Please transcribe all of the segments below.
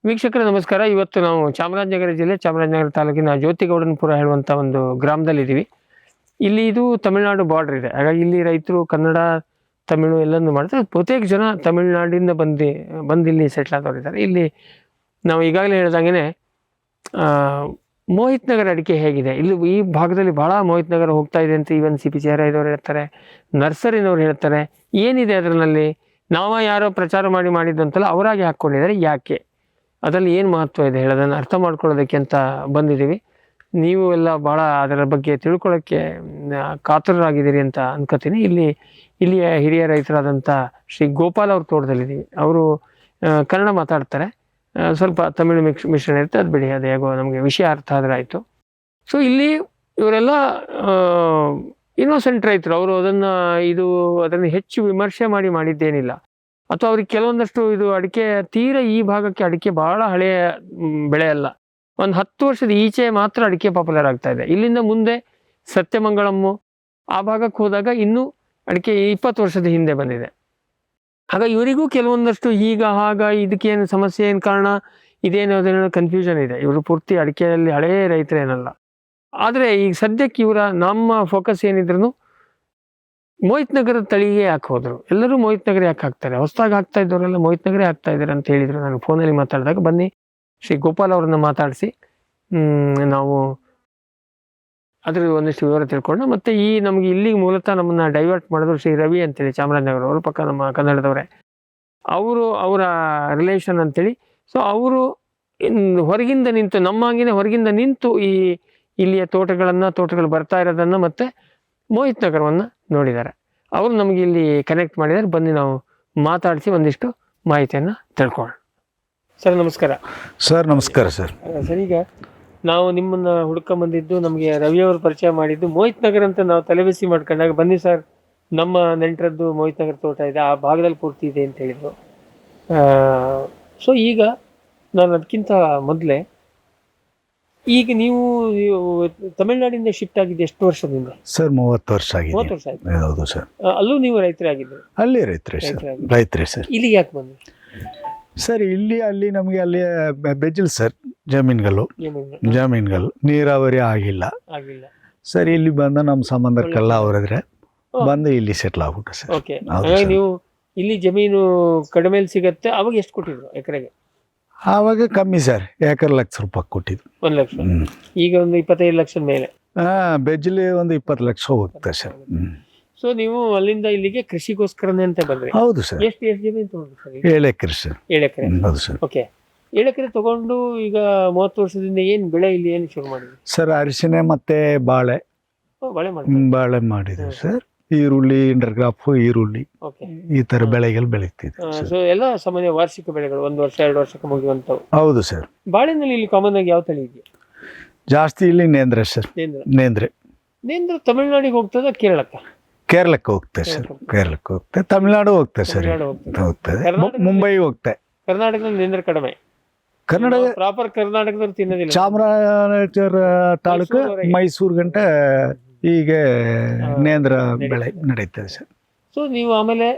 ವೀಕ್ಷಕರೇ ನಮಸ್ಕಾರ. ಇವತ್ತು ನಾವು ಚಾಮರಾಜನಗರ ಜಿಲ್ಲೆ ಚಾಮರಾಜನಗರ ತಾಲೂಕಿನ ಜ್ಯೋತಿಗೌಡನಪುರ ಹೇಳುವಂಥ ಒಂದು ಗ್ರಾಮದಲ್ಲಿದ್ದೀವಿ. ಇಲ್ಲಿ ಇದು ತಮಿಳುನಾಡು ಬಾರ್ಡರ್ ಇದೆ. ಹಾಗಾಗಿ ಇಲ್ಲಿ ರೈತರು ಕನ್ನಡ, ತಮಿಳು ಎಲ್ಲನೂ ಮಾಡ್ತಾರೆ. ಬಹುತೇಕ ಜನ ತಮಿಳುನಾಡಿಂದ ಬಂದು ಇಲ್ಲಿ ಸೆಟ್ಲ್ ಆದವರಿದ್ದಾರೆ. ಇಲ್ಲಿ ನಾವು ಈಗಾಗಲೇ ಹೇಳ್ದಂಗೆ ಮೋಹಿತ್ ನಗರ ಅಡಿಕೆ ಹೇಗಿದೆ, ಇಲ್ಲಿ ಈ ಭಾಗದಲ್ಲಿ ಭಾಳ ಮೋಹಿತ್ ನಗರ ಹೋಗ್ತಾ ಇದೆ ಅಂತ ಈವನ್ CP ಚೇರಾಯದವ್ರು ಹೇಳ್ತಾರೆ, ನರ್ಸರಿನವ್ರು ಹೇಳ್ತಾರೆ. ಏನಿದೆ ಅದರಲ್ಲಿ, ಯಾರೋ ಪ್ರಚಾರ ಮಾಡಿದ್ದಂತಲ್ಲ, ಅವರಾಗಿ ಹಾಕ್ಕೊಂಡಿದ್ದಾರೆ. ಯಾಕೆ, ಅದರಲ್ಲಿ ಏನು ಮಹತ್ವ ಇದೆ ಹೇಳೋದನ್ನು ಅರ್ಥ ಮಾಡ್ಕೊಳ್ಳೋದಕ್ಕೆ ಅಂತ ಬಂದಿದ್ದೀವಿ. ನೀವು ಎಲ್ಲ ಭಾಳ ಅದರ ಬಗ್ಗೆ ತಿಳ್ಕೊಳ್ಳೋಕ್ಕೆ ಕಾತರರಾಗಿದ್ದೀರಿ ಅಂತ ಅನ್ಕೋತೀನಿ. ಇಲ್ಲಿಯ ಹಿರಿಯ ರೈತರಾದಂಥ ಶ್ರೀ ಗೋಪಾಲ್ ಅವ್ರ ತೋಟದಲ್ಲಿದ್ದೀವಿ. ಅವರು ಕನ್ನಡ ಮಾತಾಡ್ತಾರೆ, ಸ್ವಲ್ಪ ತಮಿಳು ಮಿಶ್ರಣ ಇರುತ್ತೆ. ಅದು ಬಿಡಿ, ಅದು ಹೇಗೋ ನಮಗೆ ವಿಷಯ ಅರ್ಥ ಆದರೆ ಆಯಿತು. ಸೊ ಇಲ್ಲಿ ಇವರೆಲ್ಲ ಇನ್ನೋಸೆಂಟ್ ರೈತರು. ಅವರು ಅದನ್ನು ಹೆಚ್ಚು ವಿಮರ್ಶೆ ಮಾಡಿದ್ದೇನಿಲ್ಲ. ಅಥವಾ ಅವ್ರಿಗೆ ಕೆಲವೊಂದಷ್ಟು ಇದು ಅಡಿಕೆ ತೀರ ಈ ಭಾಗಕ್ಕೆ ಅಡಿಕೆ ಬಹಳ ಹಳೆಯ ಬೆಳೆ ಅಲ್ಲ. ಒಂದು 10 ವರ್ಷದ ಈಚೆ ಮಾತ್ರ ಅಡಿಕೆ ಪಾಪ್ಯುಲರ್ ಆಗ್ತಾ ಇದೆ. ಇಲ್ಲಿಂದ ಮುಂದೆ ಸತ್ಯಮಂಗಳಮ್ಮು ಆ ಭಾಗಕ್ಕೆ ಹೋದಾಗ ಇನ್ನೂ ಅಡಿಕೆ 20 ವರ್ಷದ ಹಿಂದೆ ಬಂದಿದೆ. ಆಗ ಇವರಿಗೂ ಕೆಲವೊಂದಷ್ಟು ಇದಕ್ಕೇನು ಸಮಸ್ಯೆ, ಏನು ಕಾರಣ, ಇದೇನು ಅದನ್ನ ಕನ್ಫ್ಯೂಷನ್ ಇದೆ. ಇವರು ಪೂರ್ತಿ ಅಡಿಕೆಯಲ್ಲಿ ಹಳೆಯ ರೈತರೇನಲ್ಲ. ಆದರೆ ಈಗ ಸದ್ಯಕ್ಕೆ ನಮ್ಮ ಫೋಕಸ್ ಏನಿದ್ರು ಮೋಹಿತ್ ನಗರ ತಳಿಗೆ ಯಾಕೆ ಹೋದ್ರು, ಎಲ್ಲರೂ ಮೋಹಿತ್ ನಗರ ಯಾಕೆ ಹಾಕ್ತಾರೆ, ಹೊಸದಾಗಿ ಹಾಕ್ತಾ ಇದ್ದವರೆಲ್ಲ ಮೋಹಿತ್ ನಗರ ಹಾಕ್ತಾ ಇದ್ದಾರೆ ಅಂತ ಹೇಳಿದ್ರು. ನಾನು ಫೋನಲ್ಲಿ ಮಾತಾಡಿದಾಗ ಬನ್ನಿ ಶ್ರೀ ಗೋಪಾಲ್ ಅವ್ರನ್ನ ಮಾತಾಡಿಸಿ ನಾವು ಅದ್ರ ಒಂದಿಷ್ಟು ವಿವರ ತಿಳ್ಕೊಂಡು, ಮತ್ತೆ ನಮಗೆ ಇಲ್ಲಿಗೆ ಮೂಲತಃ ನಮ್ಮನ್ನ ಡೈವರ್ಟ್ ಮಾಡಿದ್ರು ಶ್ರೀ ರವಿ ಅಂತೇಳಿ ಚಾಮರಾಜನಗರ, ಅವರು ಪಕ್ಕ ನಮ್ಮ ಕನ್ನಡದವರೇ, ಅವರ ರಿಲೇಷನ್ ಅಂತೇಳಿ. ಸೊ ಅವರು ಹೊರಗಿಂದ ನಿಂತು, ನಮ್ಮಂಗಿನೇ ಹೊರಗಿಂದ ನಿಂತು ಇಲ್ಲಿಯ ತೋಟಗಳು ಬರ್ತಾ ಇರೋದನ್ನ ಮತ್ತೆ ಮೋಹಿತ್ ನಗರವನ್ನು ನೋಡಿದ್ದಾರೆ. ಅವರು ನಮಗೆ ಇಲ್ಲಿ ಕನೆಕ್ಟ್ ಮಾಡಿದ್ದಾರೆ. ಬನ್ನಿ ನಾವು ಮಾತಾಡಿಸಿ ಒಂದಿಷ್ಟು ಮಾಹಿತಿಯನ್ನು ತಿಳ್ಕೊಳ್ಳೋಣ. ಸರ್ ನಮಸ್ಕಾರ. ಸರ್ ನಮಸ್ಕಾರ. ಸರ್ ಈಗ ನಾವು ನಿಮ್ಮನ್ನ ಹುಡ್ಕೊಂಬಂದಿದ್ದು, ನಮಗೆ ರವಿಯವರು ಪರಿಚಯ ಮಾಡಿದ್ದು ಮೋಹಿತ್ ನಗರ ಅಂತ ನಾವು ತಲೆಬಿಸಿ ಮಾಡ್ಕೊಂಡಾಗ, ಬನ್ನಿ ಸರ್ ನಮ್ಮ ನೆಂಟರದ್ದು ಮೋಹಿತ್ ನಗರ ತೋಟ ಇದೆ, ಆ ಭಾಗದಲ್ಲಿ ಪೂರ್ತಿ ಇದೆ ಅಂತ ಹೇಳಿದ್ರು. ಸೊ ಈಗ ನಾನು ಅದಕ್ಕಿಂತ ಮೊದಲೇ, ಈಗ ನೀವು ತಮಿಳುನಾಡಿಂದ ಶಿಫ್ಟ್ ಆಗಿದ್ದು ಎಷ್ಟು ವರ್ಷದಿಂದ? ಸರ್ 30 ವರ್ಷ ಆಗಿದೆ. 30 ವರ್ಷ ಆಯ್ತು. ಹೌದು ಸರ್. ಅಲ್ಲೂ ನೀವು ರೈತರೇ ಆಗಿದ್ರು? ಅಲ್ಲಿ ರೈತರೇ ಸರ್. ಇಲ್ಲಿಗೆ ಯಾಕೆ ಬಂದ್ರಿ ಸರ್? ಅಲ್ಲಿ ನಮಗೆ ಅಲ್ಲಿ ಬೆಜ್ಜಲ್ ಸರ್, ಜಮೀನುಗಳು ನೀರಾವರಿ ಆಗಿಲ್ಲ ಸರ್. ಇಲ್ಲಿ ಬಂದ ನಮ್ಮ ಸಂಬಂಧಕ್ಕೆಲ್ಲ ಅವರಿದ್ರೆ ಬಂದು ಇಲ್ಲಿ ಸೆಟ್ಲ್ ಆಗ್ಬಿಟ್ಟು ಸರ್. ಓಕೆ. ನೀವು ಇಲ್ಲಿ ಜಮೀನು ಕಡಿಮೆ ಸಿಗತ್ತೆ. ಅವಾಗ ಎಷ್ಟು ಕೊಟ್ಟಿದ್ರು ಎಕರೆಗೆ? ಆವಾಗ ಕಮ್ಮಿ ಸರ್, ಎಕರೆ ಲಕ್ಷ ರೂಪಾಯಿ ಕೊಟ್ಟಿದ್ದು. 1 ಲಕ್ಷ. ಈಗ ಒಂದು 25 ಲಕ್ಷದ ಮೇಲೆ. ಬೆಜ್ಜಲಿ ಒಂದು 20 ಲಕ್ಷ ಹೋಗುತ್ತೆ ಸರ್. ಸೊ ನೀವು ಅಲ್ಲಿಂದ ಇಲ್ಲಿಗೆ ಕೃಷಿಗೋಸ್ಕರನೇ ಅಂತ ಬಂದ್ರಿ? ಹೌದು ಸರ್. ಎಷ್ಟು ಜಮೀನು ತಗೊಂಡ್ರಿ ಸರ್? 7 ಎಕರೆ ಸರ್. 7 ಎಕರೆ. ಹೌದು ಸರ್. ಓಕೆ. 7 ಎಕರೆ ತಗೊಂಡು ಈಗ 30 ವರ್ಷದಿಂದ ಏನು ಬೆಳೆ ಇಲ್ಲಿ ಏನು ಶುರು ಮಾಡಿದ್ರಿ ಸರ್? ಅರಿಶಿನೆ ಮತ್ತೆ ಬಾಳೆ ಮಾಡಿದ್ವಿ ಸರ್. ಈರುಳ್ಳಿ, ಇಂಟರ್ಕ್ರಾಪ್, ಈರುಳ್ಳಿ, ಈ ತರ ಬೆಳೆಗಳು ಬೆಳೀತಿದ್ವಿ. ಸೊ ಎಲ್ಲ ಸಾಮಾನ್ಯ ವಾರ್ಷಿಕ ಬೆಳೆಗಳು, 1 ವರ್ಷ 2 ವರ್ಷಕ್ಕೆ ಮುಗಿಯುವಂತವು. ಹೌದು ಸರ್. ಬಾಳೆನಲ್ಲಿ ಇಲ್ಲಿ ಕಾಮನ್ ಆಗಿ ಯಾವ ತಳಿ ಇದೆಯಾ ಜಾಸ್ತಿ? ಇಲ್ಲಿ ನೇಂದ್ರ ಸರ್. ನೇಂದ್ರ ತಮಿಳುನಾಡಿಗೆ ಹೋಗ್ತದ, ಕೇರಳಕ್ಕೆ ಹೋಗ್ತದೆ ಸರ್. ಕೇರಳಕ್ಕೆ ಹೋಗ್ತದೆ, ತಮಿಳುನಾಡು ಹೋಗ್ತದೆ ಸರ್, ಹೋಗ್ತದೆ, ಮುಂಬೈ ಹೋಗ್ತದೆ. ಕರ್ನಾಟಕದಲ್ಲಿ ನೇಂದ್ರ ಕಡಿಮೆ. ಪ್ರಾಪರ್ ಕರ್ನಾಟಕದಲ್ಲಿ ತಿನ್ನೋದಿಲ್ಲ. ಚಾಮರಾಜನಗರ ತಾಲೂಕು ಮೈಸೂರು ಗಂಟ ಈಗ ನೇಂದ್ರ ಬೆಳೆ ನಡೀತದೆ ಸರ್. ಸೊ ನೀವು ಆಮೇಲೆ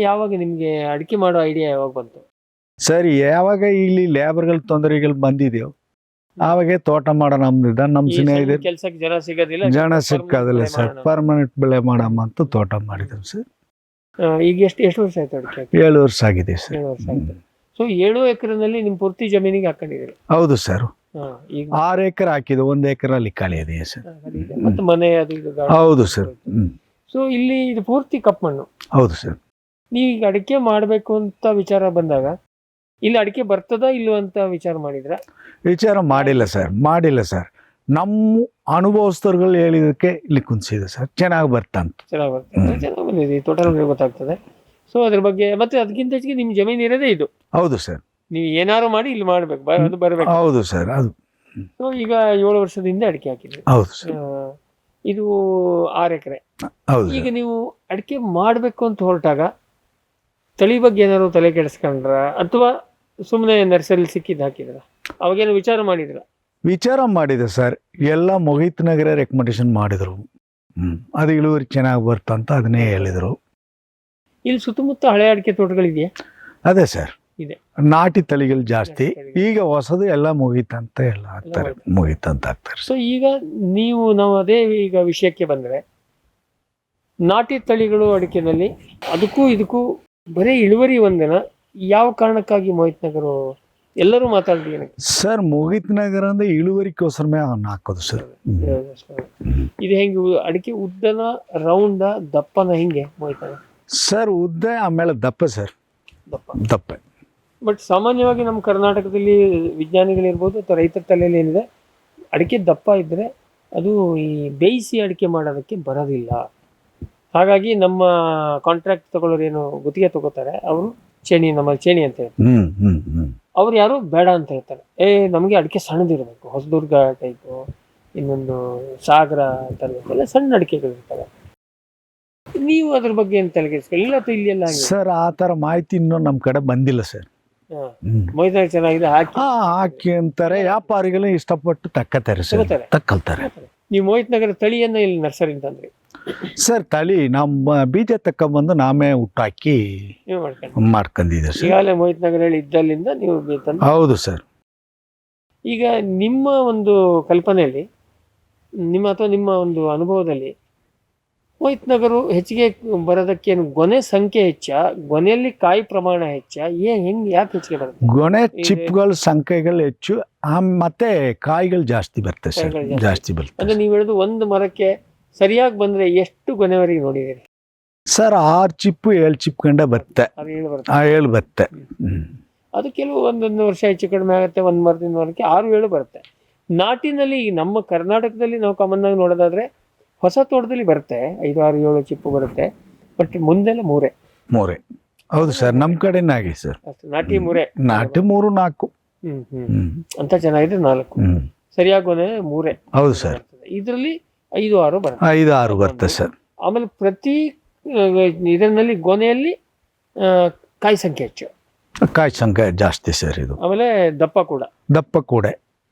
ಯಾವಾಗ ನಿಮ್ಗೆ ಅಡಿಕೆ ಮಾಡೋ ಐಡಿಯಾ ಯಾವಾಗ ಬಂತು ಸರ್? ಯಾವಾಗ ಇಲ್ಲಿ ಲೇಬರ್ಗಳ ತೊಂದರೆಗಳು ಬಂದಿದೆಯೋ ಆವಾಗ ತೋಟ ಮಾಡೋಣ ಅಂದಿದ್ದ. ನಮ್ಮ ಸ್ನೇಹಿತರು ಕೆಲಸಕ್ಕೆ ಜನ ಸಿಕ್ಕೋದಿಲ್ಲ ಸರ್, ಪರ್ಮನೆಂಟ್ ಬೆಳೆ ಮಾಡಮ್ಮ ಅಂತ ತೋಟ ಮಾಡಿದ್ರು ಸರ್. ಈಗ ಎಷ್ಟು ವರ್ಷ ಆಯ್ತು ಅಡಿಕೆ? 7 ವರ್ಷ ಆಗಿದೆ ಸರ್. 7 ವರ್ಷ ಆಯ್ತು. ಸೊ 7 ಎಕರೆನಲ್ಲಿ ನಿಮ್ ಪೂರ್ತಿ ಜಮೀನಿಗೆ ಹಾಕೊಂಡಿದ್ದೀರಿ? ಹೌದು ಸರ್. 6 ಎಕರೆ ಹಾಕಿದ್ದು, 1 ಎಕರಲ್ಲಿ ಖಾಲಿ ಇದೆ ಸರ್. ಮತ್ತೆ ಮನೆ ಅದು ಇದು? ಹೌದು ಸರ್. ಸೊ ಇಲ್ಲಿ ಇದು ಪೂರ್ತಿ ಕಪ್ಪು ಮಣ್ಣು? ಹೌದು ಸರ್. ನೀವೀಗ ಅಡಿಕೆ ಮಾಡ್ಬೇಕು ಅಂತ ವಿಚಾರ ಬಂದಾಗ ಇಲ್ಲಿ ಅಡಿಕೆ ಬರ್ತದ ಇಲ್ವ ಅಂತ ವಿಚಾರ ಮಾಡಿಲ್ಲ ಸರ್. ನಮ್ಮ ಅನುಭವಸ್ಥರುಗಳು ಹೇಳಿದಕ್ಕೆ ಇಲ್ಲಿ ಕುಂಸಿದೆ ಸರ್. ಚೆನ್ನಾಗಿ ಬರ್ತಂತ. ಚೆನ್ನಾಗಿ ಬಂದಿದೆ, ತೋಟ ಗೊತ್ತಾಗ್ತದೆ. ಸೊ ಅದ್ರ ಬಗ್ಗೆ ಮತ್ತೆ ಅದಕ್ಕಿಂತ ಹೆಚ್ಚಿಗೆ ನಿಮ್ ಜಮೀನು ಇರೋದೇ ಇದು? ಹೌದು ಸರ್. ನೀವು ಏನಾರು ಮಾಡಿ ಇಲ್ಲಿ ಮಾಡ್ಬೇಕು, ಅದು ಬರ್ಬೇಕು. ಹೌದು ಸರ್. ಅದು ಸೊ ಈಗ 7 ವರ್ಷದಿಂದ ಅಡಿಕೆ ಹಾಕಿದ್ರಿ? ಹೌದು ಸರ್. ಇದು 6 ಎಕರೆ. ಹೌದು. ಈಗ ನೀವು ಅಡಿಕೆ ಮಾಡ್ಬೇಕು ಅಂತ ಹೊರಟಾಗ ತಳಿ ಬಗ್ಗೆ ಏನಾದ್ರು ತಲೆ ಕೆಡಿಸ್ಕೊಂಡ್ರ ಅಥವಾ ಸುಮ್ಮನೆ ನರ್ಸರಿ ಸಿಕ್ಕಿದ್ದು ಹಾಕಿದ್ರ? ಅವಾಗೇನು ವಿಚಾರ ಮಾಡಿದೆ ಸರ್. ಎಲ್ಲ ಮೋಹಿತ್ ನಗರ ರೆಕಮೆಂಡೇಶನ್ ಮಾಡಿದ್ರು. ಅದು ಇಳುವರಿ ಚೆನ್ನಾಗಿ ಬರ್ತಂತ ಅದನ್ನೇ ಹೇಳಿದ್ರು. ಇಲ್ಲಿ ಸುತ್ತಮುತ್ತ ಹಳೆ ಅಡಿಕೆ ತೋಟಗಳಿದೆಯಾ? ಅದೇ ಸರ್. ಇದೆ. ನಾಟಿ ತಳಿಗಳು ಜಾಸ್ತಿ. ಈಗ ಹೊಸದು ಎಲ್ಲ ಮುಗೀತಂತ ಎಲ್ಲ ಹಾಕ್ತಾರೆ, ಮುಗೀತಂತ ಹಾಕ್ತಾರೆ. ಸೊ ಈಗ ನಾವು ಅದೇ ಈಗ ವಿಷಯಕ್ಕೆ ಬಂದ್ರೆ, ನಾಟಿ ತಳಿಗಳು ಅಡಿಕೆನಲ್ಲಿ ಅದಕ್ಕೂ ಇದಕ್ಕೂ ಬರೀ ಇಳುವರಿ ಒಂದಿನ, ಯಾವ ಕಾರಣಕ್ಕಾಗಿ ಮೋಹಿತ್ ನಗರ ಎಲ್ಲರೂ ಮಾತಾಡ್ತೀವಿ ಸರ್? ಮೋಹಿತ್ ನಗರ ಅಂದ್ರೆ ಇಳುವರಿಗೋಸ್ಕರ ಹಾಕೋದು ಸರ್. ಇದು ಹೆಂಗೆ ಅಡಿಕೆ ಉದ್ದನ, ರೌಂಡ, ದಪ್ಪನ ಹಿಂಗೆ ಮೋಹಿತ್ ನಗರ? ಸರ್ ಉದ್ದ ಆಮೇಲೆ ದಪ್ಪ ಸರ್, ದಪ್ಪ. ಬಟ್ ಸಾಮಾನ್ಯವಾಗಿ ನಮ್ಮ ಕರ್ನಾಟಕದಲ್ಲಿ ವಿಜ್ಞಾನಿಗಳಿರ್ಬೋದು ಅಥವಾ ರೈತರ ತಲೆಯಲ್ಲಿ ಏನಿದೆ, ಅಡಿಕೆ ದಪ್ಪ ಇದ್ದರೆ ಅದು ಈ ಬೇಯಿಸಿ ಅಡಿಕೆ ಮಾಡೋದಕ್ಕೆ ಬರೋದಿಲ್ಲ. ಹಾಗಾಗಿ ನಮ್ಮ ಕಾಂಟ್ರಾಕ್ಟ್ ತಗೊಳ್ಳೋರು ಏನು ಗುತ್ತಿಗೆ ತಗೋತಾರೆ, ಅವರು ನಮ್ಮ ಚೇಣಿ ಅಂತ ಹೇಳ್ತಾರೆ, ಅವ್ರು ಯಾರು ಬೇಡ ಅಂತ ಹೇಳ್ತಾರೆ. ನಮಗೆ ಅಡಿಕೆ ಸಣ್ಣದಿರಬೇಕು, ಹೊಸದುರ್ಗ ಟೈಪು, ಇನ್ನೊಂದು ಸಾಗರ ಥರದ್ದೆಲ್ಲ ಸಣ್ಣ ಅಡಿಕೆಗಳಿರ್ತವೆ. ನೀವು ಅದ್ರ ಬಗ್ಗೆ ಏನು ತಲೆಗೆಡಿಸ್ಕೊಳ್ಳಿ ಅಥವಾ ಇಲ್ಲಿ ಎಲ್ಲ? ಸರ್ ಆ ಥರ ಮಾಹಿತಿ ಇನ್ನೂ ನಮ್ಮ ಕಡೆ ಬಂದಿಲ್ಲ ಸರ್. ಮೋಹಿತ್ ಚೆನ್ನಾಗಿದೆ ಹಾಕಿ ಅಂತಾರೆ, ವ್ಯಾಪಾರಿಗಳು ಇಷ್ಟಪಟ್ಟು ತಕ್ಕತಾರೆ ಸರ್, ತಕ್ಕಲ್ತಾರೆ. ನೀವು ಮೋಹಿತ್ ನಗರ ತಳಿಯನ್ನ ಇಲ್ಲಿ ನರ್ಸರಿ ತಂದ್ರಿ ಸರ್? ತಳಿ ನಮ್ಮ ಬೀಜ ತಕೊಂಡ್ಬಂದು ನಾವೇ ಹುಟ್ಟಾಕಿ ಮಾಡ್ಕೊಂಡಿದ್ದೀವಿ ಸರ್. ಈಗಾಗಲೇ ಮೋಹಿತ್ ನಗರ ಹೇಳಿ ಇದ್ದಲ್ಲಿಂದ ನೀವು ಹೌದು ಸರ್. ಈಗ ನಿಮ್ಮ ಒಂದು ಕಲ್ಪನೆಯಲ್ಲಿ, ನಿಮ್ಮ ಒಂದು ಅನುಭವದಲ್ಲಿ ಮೋಹಿತ್ ನಗರ ಹೆಚ್ಚಿಗೆ ಬರೋದಕ್ಕೆ ಗೊನೆ ಸಂಖ್ಯೆ ಹೆಚ್ಚ, ಗೊನೆಯಲ್ಲಿ ಕಾಯಿ ಪ್ರಮಾಣ ಹೆಚ್ಚ, ಯಾಕೆ ಹೆಚ್ಚಿಗೆ ಬರುತ್ತೆ? ಗೊನೆ ಚಿಪ್ಗಳ ಸಂಖ್ಯೆಗಳು ಹೆಚ್ಚು, ಮತ್ತೆ ಕಾಯಿಗಳು ಜಾಸ್ತಿ ಬರ್ತದೆ ಸರ್, ಜಾಸ್ತಿ ಬರ್ತದೆ. ಅಂದ್ರೆ ನೀವು ಹೇಳುದು ಒಂದು ಮರಕ್ಕೆ ಸರಿಯಾಗಿ ಬಂದ್ರೆ ಎಷ್ಟು ಗೊನೆವರೆಗೆ ನೋಡಿದ್ದೀರಿ ಸರ್? 6 ಚಿಪ್ಪು 7 ಚಿಪ್ ಕಂಡ ಬರುತ್ತೆ, 7 ಬರುತ್ತೆ. ಅದು ಕೆಲವು ಒಂದೊಂದು ವರ್ಷ ಹೆಚ್ಚು ಕಡಿಮೆ ಆಗುತ್ತೆ, ಒಂದು ಮರದಿಂದ ಮರಕ್ಕೆ 6-7 ಬರುತ್ತೆ. ನಾಟಿನಲ್ಲಿ ನಮ್ಮ ಕರ್ನಾಟಕದಲ್ಲಿ ನಾವು ಕಾಮನ್ ಆಗಿ ನೋಡೋದಾದ್ರೆ ಹೊಸ ತೋಟದಲ್ಲಿ ಬರುತ್ತೆ 5-6-7 ಚಿಪ್ಪು ಬರುತ್ತೆ, ಬಟ್ ಮುಂದೆಲ್ಲ ಮೂರೇ. ಹೌದು ಸರ್, ನಮ್ ಕಡೆನಾಗಿ ಸರ್ ನಾಟಿ ಮೂರೇ, ನಾಟಿ 3-4 ಅಂತ ಚೆನ್ನಾಗಿದೆ 4 ಸರಿಯಾಗಿ ಮೂರೇ. ಹೌದು ಸರ್. ಇದರಲ್ಲಿ 5-6 ಬರುತ್ತೆ, 5-6 ಬರುತ್ತೆ ಸರ್. ಆಮೇಲೆ ಪ್ರತಿ ಇದರಲ್ಲಿ ಗೊನೆಯಲ್ಲಿ ಕಾಯಿ ಸಂಖ್ಯೆ ಹೆಚ್ಚು, ಕಾಯಿ ಸಂಖ್ಯೆ ಜಾಸ್ತಿ ಸರ್. ಇದು ಆಮೇಲೆ ದಪ್ಪ ಕೂಡ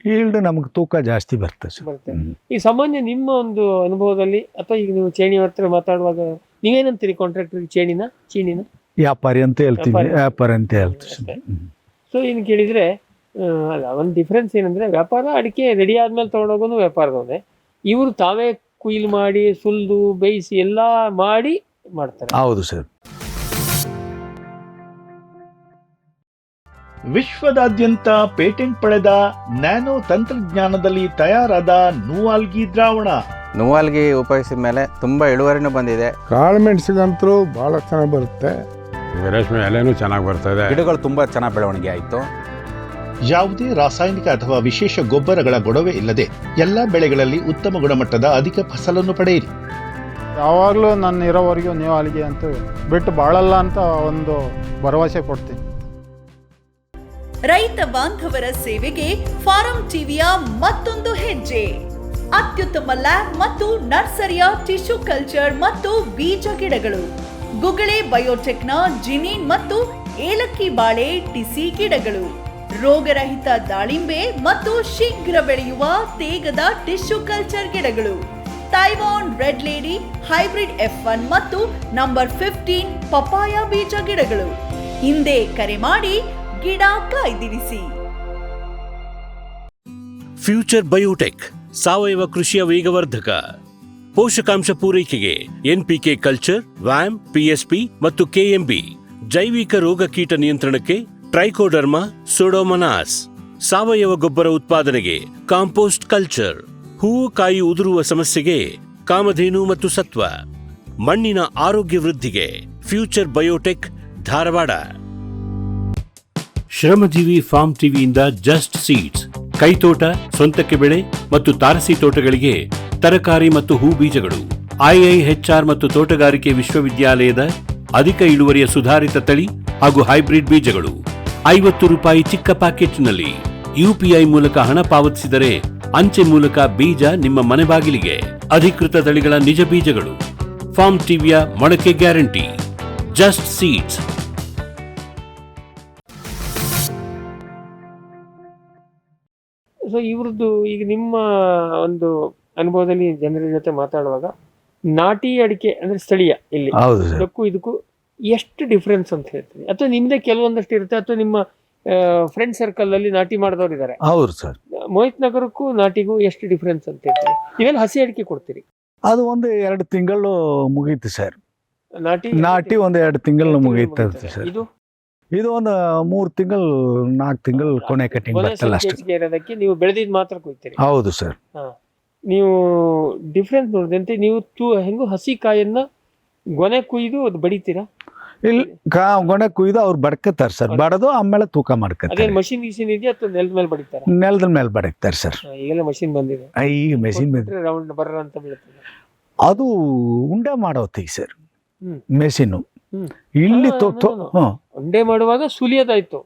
ಈಲ್ಡ್ ನಮ್ಗೆ ತೂಕ ಜಾಸ್ತಿ ಬರ್ತದೆ ಬರುತ್ತೆ. ಈ ಸಾಮಾನ್ಯ ನಿಮ್ಮ ಒಂದು ಅನುಭವದಲ್ಲಿ, ಅಥವಾ ಈಗ ನೀವು ಚೇಣಿ ಹತ್ರ ಮಾತಾಡುವಾಗ ನೀವೇನಂತೀರಿ? ಕಾಂಟ್ರಾಕ್ಟರ್ಗೆ ಚೀಣಿನ ವ್ಯಾಪಾರಿ ಅಂತ ಹೇಳ್ತೀವಿ, ವ್ಯಾಪಾರಿ ಅಂತ ಹೇಳ್ತೀವಿ. ಸೊ ಇನ್ನು ಕೇಳಿದ್ರೆ ಅಲ್ಲ, ಒಂದು ಡಿಫ್ರೆನ್ಸ್ ಏನಂದ್ರೆ, ವ್ಯಾಪಾರ ಅಡಿಕೆ ರೆಡಿ ಆದ್ಮೇಲೆ ತಗೊಂಡೋಗೋನು ವ್ಯಾಪಾರದವೇ, ಇವರು ತಾವೇ ಕುಯ್ಲು ಮಾಡಿ ಸುಲ್ದು ಬೇಯಿಸಿ ಎಲ್ಲ ಮಾಡ್ತಾರೆ. ಹೌದು ಸರ್. ವಿಶ್ವದಾದ್ಯಂತ ಪೇಟೆಂಟ್ ಪಡೆದ ನ್ಯಾನೋ ತಂತ್ರಜ್ಞಾನದಲ್ಲಿ ತಯಾರಾದ ನೂವಾಲ್ಗಿ ದ್ರಾವಣ. ನೂವಾಲ್ಗಿ ಉಪಯೋಗಿಸಿದ ಮೇಲೆ ತುಂಬಾ ಇಳುವರಿನೂ ಬಂದಿದೆ. ಕಾಳು ಮೆಣಸಿಗಂತೂ ಬಹಳ ಚೆನ್ನಾಗಿ ಬರುತ್ತೆ, ರೇಷ್ಮೆ ಎಲೆನೂ ಚೆನ್ನಾಗಿ ಬರ್ತದೆ, ಗಿಡಗಳು ತುಂಬಾ ಚೆನ್ನಾಗಿ ಬೆಳವಣಿಗೆ ಆಯಿತು. ಯಾವುದೇ ರಾಸಾಯನಿಕ ಅಥವಾ ವಿಶೇಷ ಗೊಬ್ಬರಗಳ ಗೊಡವೆ ಇಲ್ಲದೆ ಎಲ್ಲ ಬೆಳೆಗಳಲ್ಲಿ ಉತ್ತಮ ಗುಣಮಟ್ಟದ ಅಧಿಕ ಫಸಲನ್ನು ಪಡೆಯಿರಿ. ಯಾವಾಗಲೂ ನನ್ನ ಇರೋವರೆಗೂ ನೂವಾಲ್ಗಿ ಅಂತ ಬಿಟ್ಟು ಬಾಳಲ್ಲ ಅಂತ ಒಂದು ಭರವಸೆ ಕೊಡ್ತೀನಿ. ರೈತ ಬಾಂಧವರ ಸೇವೆಗೆ ಫಾರಂ ಟಿವಿಯ ಮತ್ತೊಂದು ಹೆಜ್ಜೆ. ಅತ್ಯುತ್ತಮ ಲ್ಯಾಬ್ ಮತ್ತು ನರ್ಸರಿಯ ಟಿಶ್ಯೂ ಕಲ್ಚರ್ ಮತ್ತು ಬೀಜ ಗಿಡಗಳು, ಗುಗಳೆ ಬಯೋಟೆಕ್ನ ಜಿನಿನ್ ಮತ್ತು ಏಲಕ್ಕಿ ಬಾಳೆ ಟಿಸಿ ಗಿಡಗಳು, ರೋಗರಹಿತ ದಾಳಿಂಬೆ ಮತ್ತು ಶೀಘ್ರ ಬೆಳೆಯುವ ತೇಗದ ಟಿಶ್ಯೂ ಕಲ್ಚರ್ ಗಿಡಗಳು, Taiwan red lady hybrid F1 ಮತ್ತು ನಂಬರ್ 15 ಪಪಾಯ ಬೀಜ ಗಿಡಗಳು. ಹಿಂದೆ ಕರೆ ಮಾಡಿ ಗಿಡ ಕಾಯ್ದಿರಿಸಿ. ಫ್ಯೂಚರ್ ಬಯೋಟೆಕ್ ಸಾವಯವ ಕೃಷಿಯ ವೇಗವರ್ಧಕ. ಪೋಷಕಾಂಶ ಪೂರೈಕೆಗೆ NPK ಕಲ್ಚರ್, ವ್ಯಾಮ್, PSP ಮತ್ತು KMB. ಜೈವಿಕ ರೋಗ ಕೀಟ ನಿಯಂತ್ರಣಕ್ಕೆ ಟ್ರೈಕೋಡರ್ಮಾ, ಸೂಡೋಮನಾಸ್. ಸಾವಯವ ಗೊಬ್ಬರ ಉತ್ಪಾದನೆಗೆ ಕಾಂಪೋಸ್ಟ್ ಕಲ್ಚರ್. ಹೂವು ಕಾಯಿ ಉದುರುವ ಸಮಸ್ಯೆಗೆ ಕಾಮಧೇನು ಮತ್ತು ಸತ್ವ. ಮಣ್ಣಿನ ಆರೋಗ್ಯ ವೃದ್ಧಿಗೆ future biotech, Dharwad. Shramajeevi farm ಟಿವಿಯಿಂದ ಜಸ್ಟ್ ಸೀಡ್ಸ್, ಕೈತೋಟ, ಸ್ವಂತಕ್ಕೆ ಬೆಳೆ ಮತ್ತು ತಾರಸಿ ತೋಟಗಳಿಗೆ ತರಕಾರಿ ಮತ್ತು ಹೂ ಬೀಜಗಳು. IIHR ಮತ್ತು ತೋಟಗಾರಿಕೆ ವಿಶ್ವವಿದ್ಯಾಲಯದ ಅಧಿಕ ಇಳುವರಿಯ ಸುಧಾರಿತ ತಳಿ ಹಾಗೂ ಹೈಬ್ರಿಡ್ ಬೀಜಗಳು. 50 ರೂಪಾಯಿ ಚಿಕ್ಕ ಪ್ಯಾಕೆಟ್ನಲ್ಲಿ. UPI ಮೂಲಕ ಹಣ ಪಾವತಿಸಿದರೆ ಅಂಚೆ ಮೂಲಕ ಬೀಜ ನಿಮ್ಮ ಮನೆ ಬಾಗಿಲಿಗೆ. ಅಧಿಕೃತ ತಳಿಗಳ ನಿಜ ಬೀಜಗಳು. ಫಾರ್ಮ್ ಟಿವಿಯ ಮೊಳಕೆ ಗ್ಯಾರಂಟಿ. Just seeds. ಸೊ ಇವ್ರದ್ದು ಈಗ ನಿಮ್ಮ ಒಂದು ಅನುಭವದಲ್ಲಿ ಜನರ ಜೊತೆ ಮಾತಾಡುವಾಗ, ನಾಟಿ ಅಡಿಕೆ ಅಂದ್ರೆ ಸ್ಥಳೀಯ ಇಲ್ಲಿ, ಇದಕ್ಕೂ ಎಷ್ಟು ಡಿಫ್ರೆನ್ಸ್ ಅಂತ ಹೇಳ್ತೀರಿ? ಅಥವಾ ನಿಮ್ದೇ ಕೆಲವೊಂದಷ್ಟು ಇರುತ್ತೆ, ಅಥವಾ ನಿಮ್ಮ ಫ್ರೆಂಡ್ ಸರ್ಕಲ್ ಅಲ್ಲಿ ನಾಟಿ ಮಾಡಿದವ್ರು ಇದ್ದಾರೆ? ಹೌದು ಸರ್. ಮೋಹಿತ್ ನಗರಕ್ಕೂ ನಾಟಿಗೂ ಎಷ್ಟು ಡಿಫ್ರೆನ್ಸ್ ಅಂತ ಹೇಳ್ತೀರಿ? ನೀವೆಲ್ಲ ಹಸಿ ಅಡಿಕೆ ಕೊಡ್ತೀರಿ? ಅದು ಒಂದು 2 ತಿಂಗಳು ಮುಗೀತು ಸರ್. ನಾಟಿ ಒಂದು 2 ತಿಂಗಳು ಮುಗೀತದೆ ಸರ್. ಇದು ಒಂದು 3 ತಿಂಗಳು 4 ತಿಂಗಳು ಕೊನೆ ಕಟಿಂಗ್ ಬರ್ತಲ್ಲ ಅಷ್ಟೇ. ಇರೋದಕ್ಕೆ ನೀವು ಬೆಳೆದಿದ್ದು ಮಾತ್ರ ಕೊಯ್ತೀರಿ? ಹೌದು ಸರ್. ನೀವು ಡಿಫ್ರೆನ್ಸ್ ನೋಡಿದಂತೆ ನೀವು ಹೆಂಗು ಹಸಿ ಕಾಯನ್ನ ಗೊನೆ ಕುಯ್ದು ಅದು ಬಡಿತೀರಾ? ಇಲ್ಲಿ ಗೊನೆ ಕುಯ್ದು ಅವ್ರು ಬಡ್ಕತಾರೆ ಸರ್. ಬಡದು ಆಮೇಲೆ ತೂಕ ಮಾಡ್ಕೊತಾರೆ. ಅದೇ ಮಷಿನ್ ಇದೆಯಾ ಅಥವಾ ನೆಲದ ಮೇಲೆ ಬಡಿತಾರ? ನೆಲದ ಮೇಲೆ ಬಡಕ್ತಾರೆ ಸರ್. ಈಗೆಲ್ಲ ಮಷಿನ್ ಬಂದಿದೆ. ಈಗ ಮೆಷಿನ್ ಬಂದಿದೆ. ರೌಂಡ್ ಬರ್ರ ಅಂತ ಬೀಳುತ್ತದೆ. ಅದು ಉಂಡೆ ಮಾಡೋತಿಗೆ ಸರ್ ಮೆಷಿನು. ಇಲ್ಲಿ ಉಂಡೆ ಮಾಡುವಾಗ ಸುಲಿಯೋದಾಯ್ತು.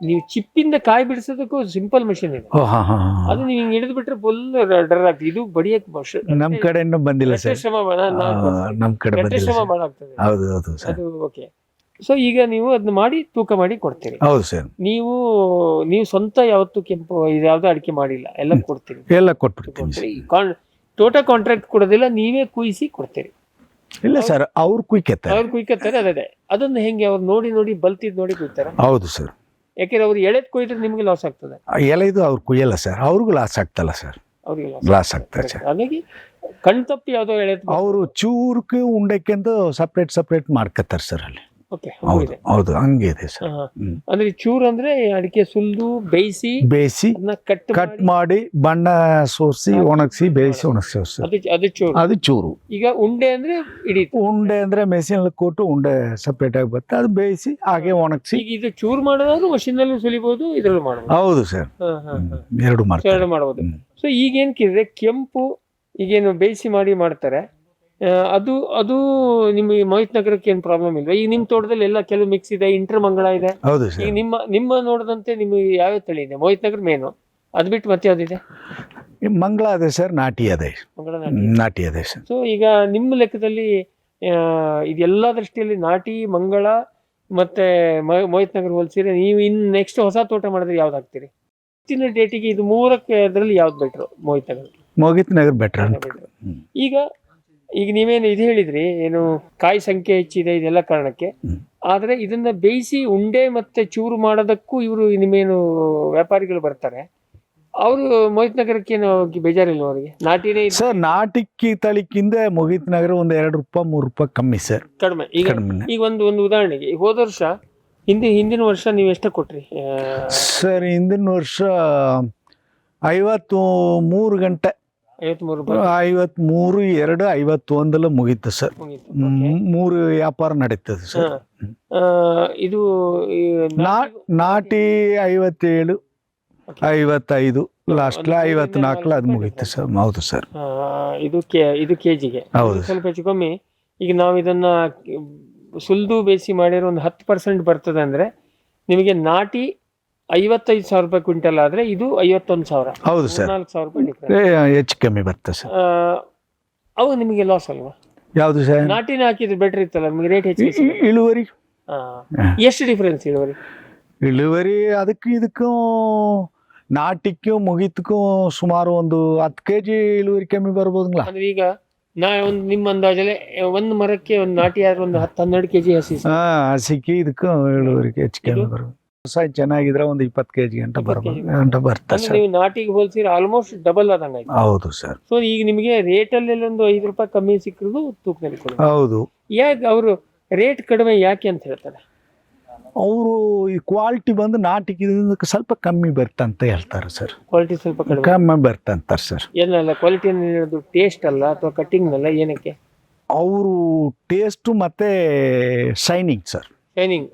ನೀವು ಚಿಪ್ಪಿಂದ ಕಾಯಿ ಬಿಡಿಸೋದಕ್ಕೂ ಸಿಂಪಲ್ ಮಷಿನ್ ಇದೆ. ಅದು ನೀವು ಹಿಂಗ್ ಹಿಡಿದು ಬಿಟ್ರೆ ಫುಲ್ ಡರ್ ಆಗ್ತದೆ. ಇದು ಬಡಿಯಕ್ ನಮ್ ಕಡೆ ಇನ್ನೂ ಬಂದಿಲ್ಲ ಸರ್. ನಮ್ ಕಡೆ ಶ್ರಮ ಬಾಳ ಆಗ್ತದೆ. ಹೌದು ಹೌದು ಸರ್. ಅದು ಓಕೆ. ಸೊ ಈಗ ನೀವು ಅದನ್ನ ಮಾಡಿ ತೂಕ ಮಾಡಿ ಕೊಡ್ತೀರಿ? ಹೌದು ಸರ್. ನೀವು ಸ್ವಂತ ಯಾವತ್ತು ಕೆಂಪು ಯಾವ್ದು ಅಡಿಕೆ ಮಾಡಿಲ್ಲ, ಎಲ್ಲ ಕೊಡ್ತೀರಿ? ಎಲ್ಲ ಕೊಟ್ಬಿಡ್ತೀನಿ. ತೋಟ ಕಾಂಟ್ರಾಕ್ಟ್ ಕೊಡೋದಿಲ್ಲ, ನೀವೇ ಕುಯ್ಸಿ ಕೊಡ್ತೀರಿ? ಇಲ್ಲ ಸರ್, ಅವ್ರು ಕುಯ್ಕತ್ತಾರೆ. ಅವ್ರು ಕುಯ್ಕತ್ತಾರೆ. ಅದೇ ಅದನ್ನ ಹೆಂಗೆ ಅವ್ರು ನೋಡಿ ಬಲ್ತಿದ್ ನೋಡಿ ಕುಯ್ತಾರ? ಹೌದು ಸರ್. ಯಾಕೆಂದ್ರೆ ಅವ್ರು ಎಳೆದ್ ಕೊಯ್ದ್ರೆ ನಿಮ್ಗೆ ಲಾಸ್ ಆಗ್ತದೆ. ಎಳೆದು ಅವ್ರು ಕುಯ್ಯಲ್ಲ ಸರ್. ಅವ್ರಿಗೂ ಲಾಸ್ ಆಗ್ತಲ್ಲ ಸರ್. ಅವ್ರಿಗೆ ಲಾಸ್ ಆಗ್ತಾರೆ ಸರ್. ಹಾಗಾಗಿ ಕಣ್ ತಪ್ಪಿ ಯಾವ್ದೋ ಎಳೆದ್ ಅವರು ಚೂರ್ಕೆ ಉಂಡಕ್ಕೆ ಅಂತ ಸಪ್ರೇಟ್ ಮಾಡ್ಕತ್ತಾರೆ ಸರ್ ಅಲ್ಲಿ. ಓಕೆ, ಹೌದು ಹಂಗೆ ಇದೆ ಸರ್. ಅಂದ್ರೆ ಚೂರ್ ಅಂದ್ರೆ ಅಡಿಕೆ ಸುಲ್ದು ಬೇಯಿಸಿ ಕಟ್ ಮಾಡಿ ಬಣ್ಣ ಸೋಸಿ ಒಣಗಿಸಿ ಬೇಯಿಸಿ ಒಣಗಿಸಿ ಅದು ಚೂರು. ಈಗ ಉಂಡೆ ಅಂದ್ರೆ ಉಂಡೆ ಅಂದ್ರೆ ಮೆಷಿನ್ ಕೊಟ್ಟು ಉಂಡೆ ಸಪ್ರೇಟ್ ಆಗಿ ಬರುತ್ತೆ. ಅದು ಬೇಯಿಸಿ ಹಾಗೆ ಒಣಗಿಸಿ. ಈಗ ಇದು ಚೂರ್ ಮಾಡೋದಾದ್ರು ಮಷಿನ್ ನಲ್ಲಿ ಸುಲಿಬಹುದು, ಇದ್ರಲ್ಲಿ ಮಾಡಬಹುದು? ಹೌದು ಸರ್, ಎರಡು ಮಾಡಬಹುದು. ಸೊ ಈಗೇನ್ ಕೇಳಿದ್ರೆ ಕೆಂಪು ಈಗೇನು ಬೇಯಿಸಿ ಮಾಡ್ತಾರೆ, ಅದು ನಿಮ್ಮ ಮೋಹಿತ್ ನಗರಕ್ಕೆ ಏನ್ ಪ್ರಾಬ್ಲಮ್ ಇಲ್ವಾ? ಈಗ ನಿಮ್ ತೋಟದಲ್ಲಿ ಎಲ್ಲ ಕೆಲವು ಮಿಕ್ಸ್ ಇದೆ, ಇಂಟರ್ ಮಂಗಳ ಇದೆ. ಹೌದು ಈಗ ನಿಮ್ಮ ನೋಡದಂತೆ ನಿಮ್ಗೆ ಯಾವ ತಳಿ ಇದೆ? ಮೋಹಿತ್ ನಗರ ಮೇನು, ಅದ್ ಬಿಟ್ಟು ಮತ್ತೆ ಯಾವ್ದಿದೆ? ಮಂಗಳ ಅದೇ ಸರ್, ನಾಟಿ ಅದೇ. ನಾಟಿ ಅದೇ ಸರ್. ಸೊ ಈಗ ನಿಮ್ಮ ಲೆಕ್ಕದಲ್ಲಿ ಇದೆಲ್ಲಾ ದೃಷ್ಟಿಯಲ್ಲಿ ನಾಟಿ, ಮಂಗಳ ಮತ್ತೆ ಮೋಹಿತ್ ನಗರ ಹೋಲಿಸಿದ್ರೆ ನೀವು ನೆಕ್ಸ್ಟ್ ಹೊಸ ತೋಟ ಮಾಡಿದ್ರೆ ಯಾವ್ದು ಹಾಕ್ತೀರಿ? ಇವತ್ತಿನ ಡೇಟಿಗೆ ಇದು ಮೂರಕ್ಕೆ ಅದರಲ್ಲಿ ಯಾವ್ದು ಬೆಟ್ರು? ಮೋಹಿತ್ ನಗರ ಬೆಟ್ರ್. ಈಗ ನೀವೇನು ಇದು ಹೇಳಿದ್ರಿ, ಏನು ಕಾಯಿ ಸಂಖ್ಯೆ ಹೆಚ್ಚಿದೆ ಇದೆಲ್ಲ ಕಾರಣಕ್ಕೆ. ಆದ್ರೆ ಇದನ್ನ ಬೇಯಿಸಿ ಉಂಡೆ ಮತ್ತೆ ಚೂರು ಮಾಡೋದಕ್ಕೂ ಇವರು ನಿಮ್ಮೇನು ವ್ಯಾಪಾರಿಗಳು ಬರ್ತಾರೆ, ಅವರು ಮೋಹಿತ್ ನಗರಕ್ಕೇನು ಬೇಜಾರಿಲ್ಲ ಅವರಿಗೆ? ನಾಟಿನೇ ಸರ್, ನಾಟಿಕ್ಕಿ ತಳಿಕ್ಕಿಂತ ಮೋಹಿತ್ ನಗರ ಒಂದು 2 ರೂಪಾಯಿ 3 ರೂಪಾಯಿ ಕಮ್ಮಿ ಸರ್, ಕಡಿಮೆ. ಈಗ ಒಂದು ಉದಾಹರಣೆಗೆ ಹೋದ ವರ್ಷ ಹಿಂದಿನ ವರ್ಷ ನೀವು ಎಷ್ಟು ಕೊಟ್ರಿ ಸರ್? ಹಿಂದಿನ ವರ್ಷ 53 ಗಂಟೆ 53, 2, 51 ಮುಗೀತು ಸರ್. 3 ವ್ಯಾಪಾರ ನಡೀತದೆ ಸರ್. ಇದು ನಾಟಿ 57, 55, ಲಾಸ್ಟ್ 54 ಅದು ಮುಗೀತು ಸರ್. ಹೌದು ಸರ್. ಇದು ಕೆಜಿಗೆ ಸ್ವಲ್ಪ ಹೆಚ್ಚು ಕಮ್ಮಿ. ಈಗ ನಾವು ಇದನ್ನ ಸುಲ್ದು ಬೇಯಿಸಿ ಮಾಡಿರೋ ಒಂದು 10% ಬರ್ತದೆ ಅಂದ್ರೆ ನಿಮಗೆ ನಾಟಿ 55,000 ರೂಪಾಯಿ ಕ್ವಿಂಟಲ್ ಆದ್ರೆ ಇದು 51,000. ಹೌದು ಸರ್. 4,000 ರೂಪಾಯಿ ಡಿಫರೆನ್ಸ್, ಹೆಚ್ಚು ಕಮ್ಮಿ ಬರ್ತದೆ ಸರ್. ಅವು ನಿಮಗೆ ಲಾಸ್ ಅಲ್ವಾ? ಯಾವ್ದು ಸರ್? ನಾಟಿನ ಹಾಕಿದ್ರೆ ಬೆಟರ್ ಇತ್ತಲ್ಲ, ನಿಮಗೆ ರೇಟ್ ಹೆಚ್ಚು. ಇಳುವರಿ ಎಷ್ಟು ಡಿಫರೆನ್ಸ್ ಇಳುವರಿ ಇದಕ್ಕೂ ನಾಟಿಕ್ಕೂ ಮುಗಿತಕ್ಕೂ ಸುಮಾರು ಒಂದು 10 kg ಇಳುವರಿ ಕಮ್ಮಿ ಬರ್ಬೋದಂಗ್ಲ. ಅಂದ್ರೆ ಈಗ ನಿಮ್ಮ ಅಂದಾಜಲ್ಲಿ ಒಂದು ಮರಕ್ಕೆ ಒಂದು ನಾಟಿ ಆದ್ರೆ ಒಂದು 10-12 kg ಹಸಿಕ್ಕಿ ಇದಕ್ಕೂ ಇಳುವರಿಗೆ ಹೆಚ್ಚು ಕಮ್ಮಿ ಬರ್ಬೋದು. ವ್ಯವಸಾಯ ಚೆನ್ನಾಗಿದ್ರೆ ಒಂದು 20 kg ಗಂಟ ಬರ್ತದೆ. ನೀವು ನಾಟಿಗೆ ಹೋಲಿಸಿದ್ರೆ ಆಲ್ಮೋಸ್ಟ್ ಡಬಲ್ ಆದಂಗ. ಹೌದು ಸರ್. ಸೊ ಈಗ ನಿಮಗೆ ರೇಟ್ ಅಲ್ಲಿ ಒಂದು 5 ರೂಪಾಯಿ ಕಮ್ಮಿ ಸಿಕ್ಕಿರೋದು ತೂಕದಲ್ಲಿ ಕೊಡಿ. ಹೌದು. ಯಾಕೆ ಅವರು ರೇಟ್ ಕಡಿಮೆ ಯಾಕೆ ಅಂತ ಹೇಳ್ತಾರೆ? ಅವರು ಈ ಕ್ವಾಲಿಟಿ ಬಂದು ನಾಟಿಗೆ ಸ್ವಲ್ಪ ಕಮ್ಮಿ ಬರ್ತಂತ ಹೇಳ್ತಾರೆ ಸರ್. ಕ್ವಾಲಿಟಿ ಸ್ವಲ್ಪ ಕಮ್ಮಿ ಬರ್ತಂತಾರೆ ಸರ್. ಏನಲ್ಲ ಕ್ವಾಲಿಟಿ ಹೇಳೋದು ಟೇಸ್ಟ್ ಅಲ್ಲ ಅಥವಾ ಕಟ್ಟಿಂಗ್ ಅಲ್ಲ, ಏನಕ್ಕೆ? ಅವರು ಟೇಸ್ಟ್ ಮತ್ತೆ ಶೈನಿಂಗ್ ಸರ್. ಶೈನಿಂಗ್